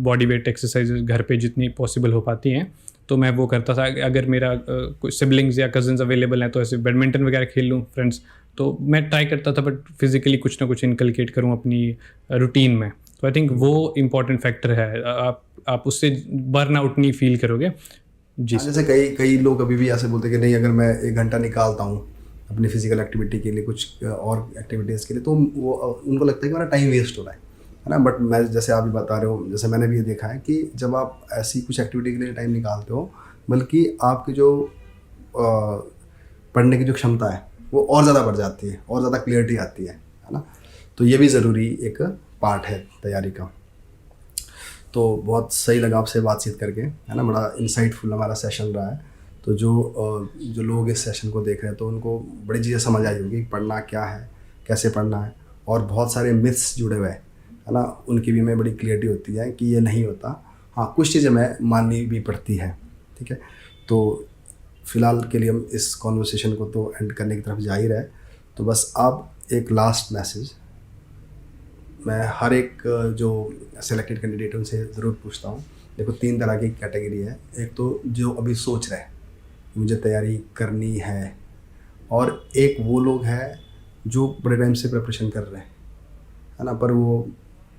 Speaker 1: बॉडी वेट एक्सरसाइजेस घर पे जितनी पॉसिबल हो पाती हैं तो मैं वो करता था। अगर मेरा कोई सिबलिंग्स या कजन्स अवेलेबल हैं तो ऐसे बैडमिंटन वगैरह खेल लूँ फ्रेंड्स, तो मैं ट्राई करता था बट फिजिकली कुछ ना कुछ इनकलकेट करूँ अपनी रूटीन में। तो आई थिंक वो इम्पॉर्टेंट फैक्टर है, आप उससे बर्न आउट नहीं फील करोगे जी।
Speaker 2: जैसे कई लोग अभी भी ऐसे बोलते हैं कि नहीं, अगर मैं 1 घंटा निकालता हूँ अपनी फिजिकल एक्टिविटी के लिए, कुछ और एक्टिविटीज़ के लिए, तो वो उनको लगता है कि मेरा टाइम वेस्ट हो रहा है ना। बट मैं जैसे आप भी बता रहे हो, जैसे मैंने भी ये देखा है कि जब आप ऐसी कुछ एक्टिविटी के लिए टाइम निकालते हो, बल्कि आपकी जो पढ़ने की जो क्षमता है वो और ज़्यादा बढ़ जाती है, और ज़्यादा क्लियरिटी आती है ना। तो ये भी ज़रूरी एक पार्ट है तैयारी का। तो बहुत सही लगा आपसे बातचीत करके, है ना। बड़ा इंसाइटफुल हमारा सेशन रहा है। तो जो लोग इस सेशन को देख रहे हैं तो उनको बड़ी चीज़ें समझ आई होगी, पढ़ना क्या है, कैसे पढ़ना है, और बहुत सारे मिथ्स जुड़े हुए हैं, है ना, उनकी भी में बड़ी क्लियरिटी होती है कि ये नहीं होता। हाँ, कुछ चीज़ें मैं माननी भी पड़ती है, ठीक है। तो फ़िलहाल के लिए हम इस कॉन्वर्सेशन को तो एंड करने की तरफ जा ही रहे। तो बस आप एक लास्ट मैसेज मैं हर एक जो सेलेक्टेड कैंडिडेट उनसे ज़रूर पूछता हूँ। देखो, 3 तरह की कैटेगरी है। एक तो जो अभी सोच रहे हैं मुझे तैयारी करनी है, और एक वो लोग हैं जो बड़े टाइम से प्रिपरेशन कर रहे हैं, है ना, पर वो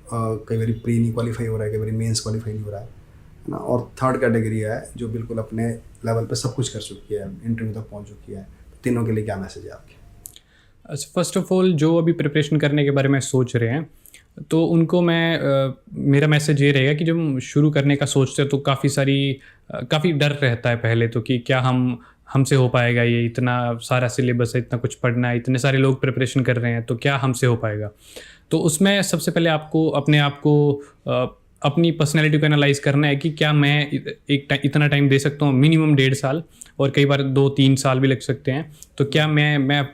Speaker 2: कई बार प्री नहीं क्वालिफाई हो रहा है, कई बार मेंस क्वालिफाई नहीं हो रहा है ना। और थर्ड कैटेगरी है जो बिल्कुल अपने लेवल पे सब कुछ कर चुकी है, इंटरव्यू तक पहुंच चुकी है। तो तीनों के लिए क्या मैसेज है आपके?
Speaker 1: अच्छा, फर्स्ट ऑफ ऑल जो अभी प्रिपरेशन करने के बारे में सोच रहे हैं तो उनको मेरा मैसेज ये रहेगा कि जब हम शुरू करने का सोचते हैं तो काफ़ी डर रहता है पहले तो, कि क्या हमसे हो पाएगा, ये इतना सारा सिलेबस है, इतना कुछ पढ़ना है, इतने सारे लोग प्रिपरेशन कर रहे हैं, तो क्या हमसे हो पाएगा। तो उसमें सबसे पहले आपको अपने आप को अपनी पर्सनैलिटी को एनालाइज करना है कि क्या मैं इतना टाइम दे सकता हूँ, मिनिमम 1.5 साल, और कई बार 2-3 साल भी लग सकते हैं। तो क्या मैं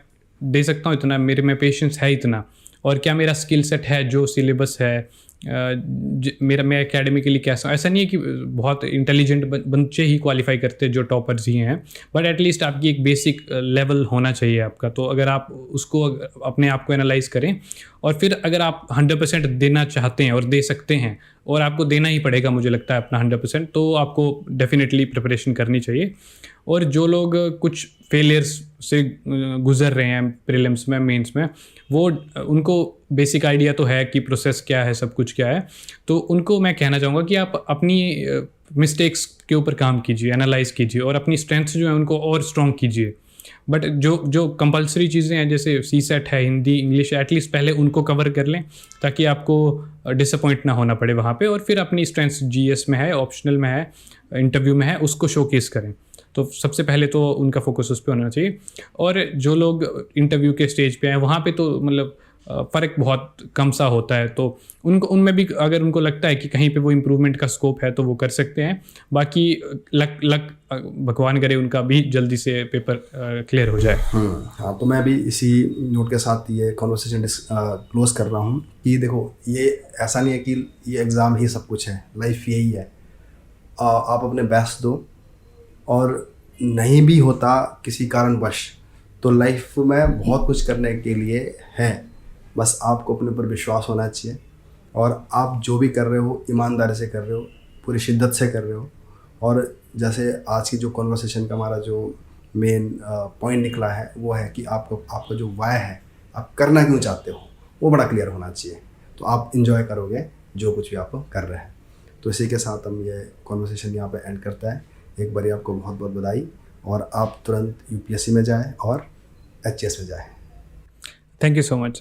Speaker 1: दे सकता हूँ इतना, मेरे में पेशेंस है इतना, और क्या मेरा स्किल सेट है, जो सिलेबस है मैं एकेडमिकली कैसा। ऐसा नहीं है कि बहुत इंटेलिजेंट बच्चे ही क्वालिफाई करते हैं जो टॉपर्स ही हैं, बट एटलीस्ट आपकी एक बेसिक लेवल होना चाहिए आपका। तो अगर आप उसको अपने आप को एनालाइज करें, और फिर अगर आप 100% देना चाहते हैं और दे सकते हैं, और आपको देना ही पड़ेगा मुझे लगता है अपना 100%, तो आपको डेफिनेटली प्रिपरेशन करनी चाहिए। और जो लोग कुछ फेलियर्स से गुजर रहे हैं प्रीलिम्स में, मेंस में, उनको बेसिक आइडिया तो है कि प्रोसेस क्या है, सब कुछ क्या है। तो उनको मैं कहना चाहूँगा कि आप अपनी मिस्टेक्स के ऊपर काम कीजिए, एनालाइज कीजिए, और अपनी स्ट्रेंथ्स जो है उनको और स्ट्रॉन्ग कीजिए। बट जो कंपलसरी चीज़ें हैं जैसे सीसेट है, हिंदी, इंग्लिश, एटलीस्ट पहले उनको कवर कर लें ताकि आपको डिसअपॉइंट ना होना पड़े वहाँ पे। और फिर अपनी स्ट्रेंथ्स जीएस में है, ऑप्शनल में है, इंटरव्यू में है, उसको शोकेस करें। तो सबसे पहले तो उनका फोकस उस पर होना चाहिए। और जो लोग इंटरव्यू के स्टेज पे हैं वहाँ पे तो मतलब फ़र्क बहुत कम सा होता है, तो उनमें भी अगर उनको लगता है कि कहीं पे वो इम्प्रूवमेंट का स्कोप है तो वो कर सकते हैं। बाकी लक भगवान करे उनका भी जल्दी से पेपर क्लियर हो जाए।
Speaker 2: हाँ, तो मैं भी इसी नोट के साथ ये कॉन्वर्सेशन क्लोज कर रहा हूँ कि देखो, ये ऐसा नहीं है कि ये एग्ज़ाम ही सब कुछ है, लाइफ यही है। आप अपने बेस्ट दो, और नहीं भी होता किसी कारणवश तो तो लाइफ में बहुत कुछ करने के लिए है, बस आपको अपने ऊपर विश्वास होना चाहिए और आप जो भी कर रहे हो ईमानदारी से कर रहे हो, पूरी शिद्दत से कर रहे हो। और जैसे आज की जो कॉन्वर्सेशन का हमारा जो मेन पॉइंट निकला है वो है कि आपका जो वाय है, आप करना क्यों चाहते हो, वो बड़ा क्लियर होना चाहिए, तो आप इंजॉय करोगे जो कुछ भी आप कर रहे हैं। तो इसी के साथ हम ये कॉन्वर्सेशन यहाँ पे एंड करता है। एक बारी आपको बहुत बहुत बधाई और आप तुरंत यूपीएससी में जाएं और एचएस में जाएं।
Speaker 1: Thank you so much.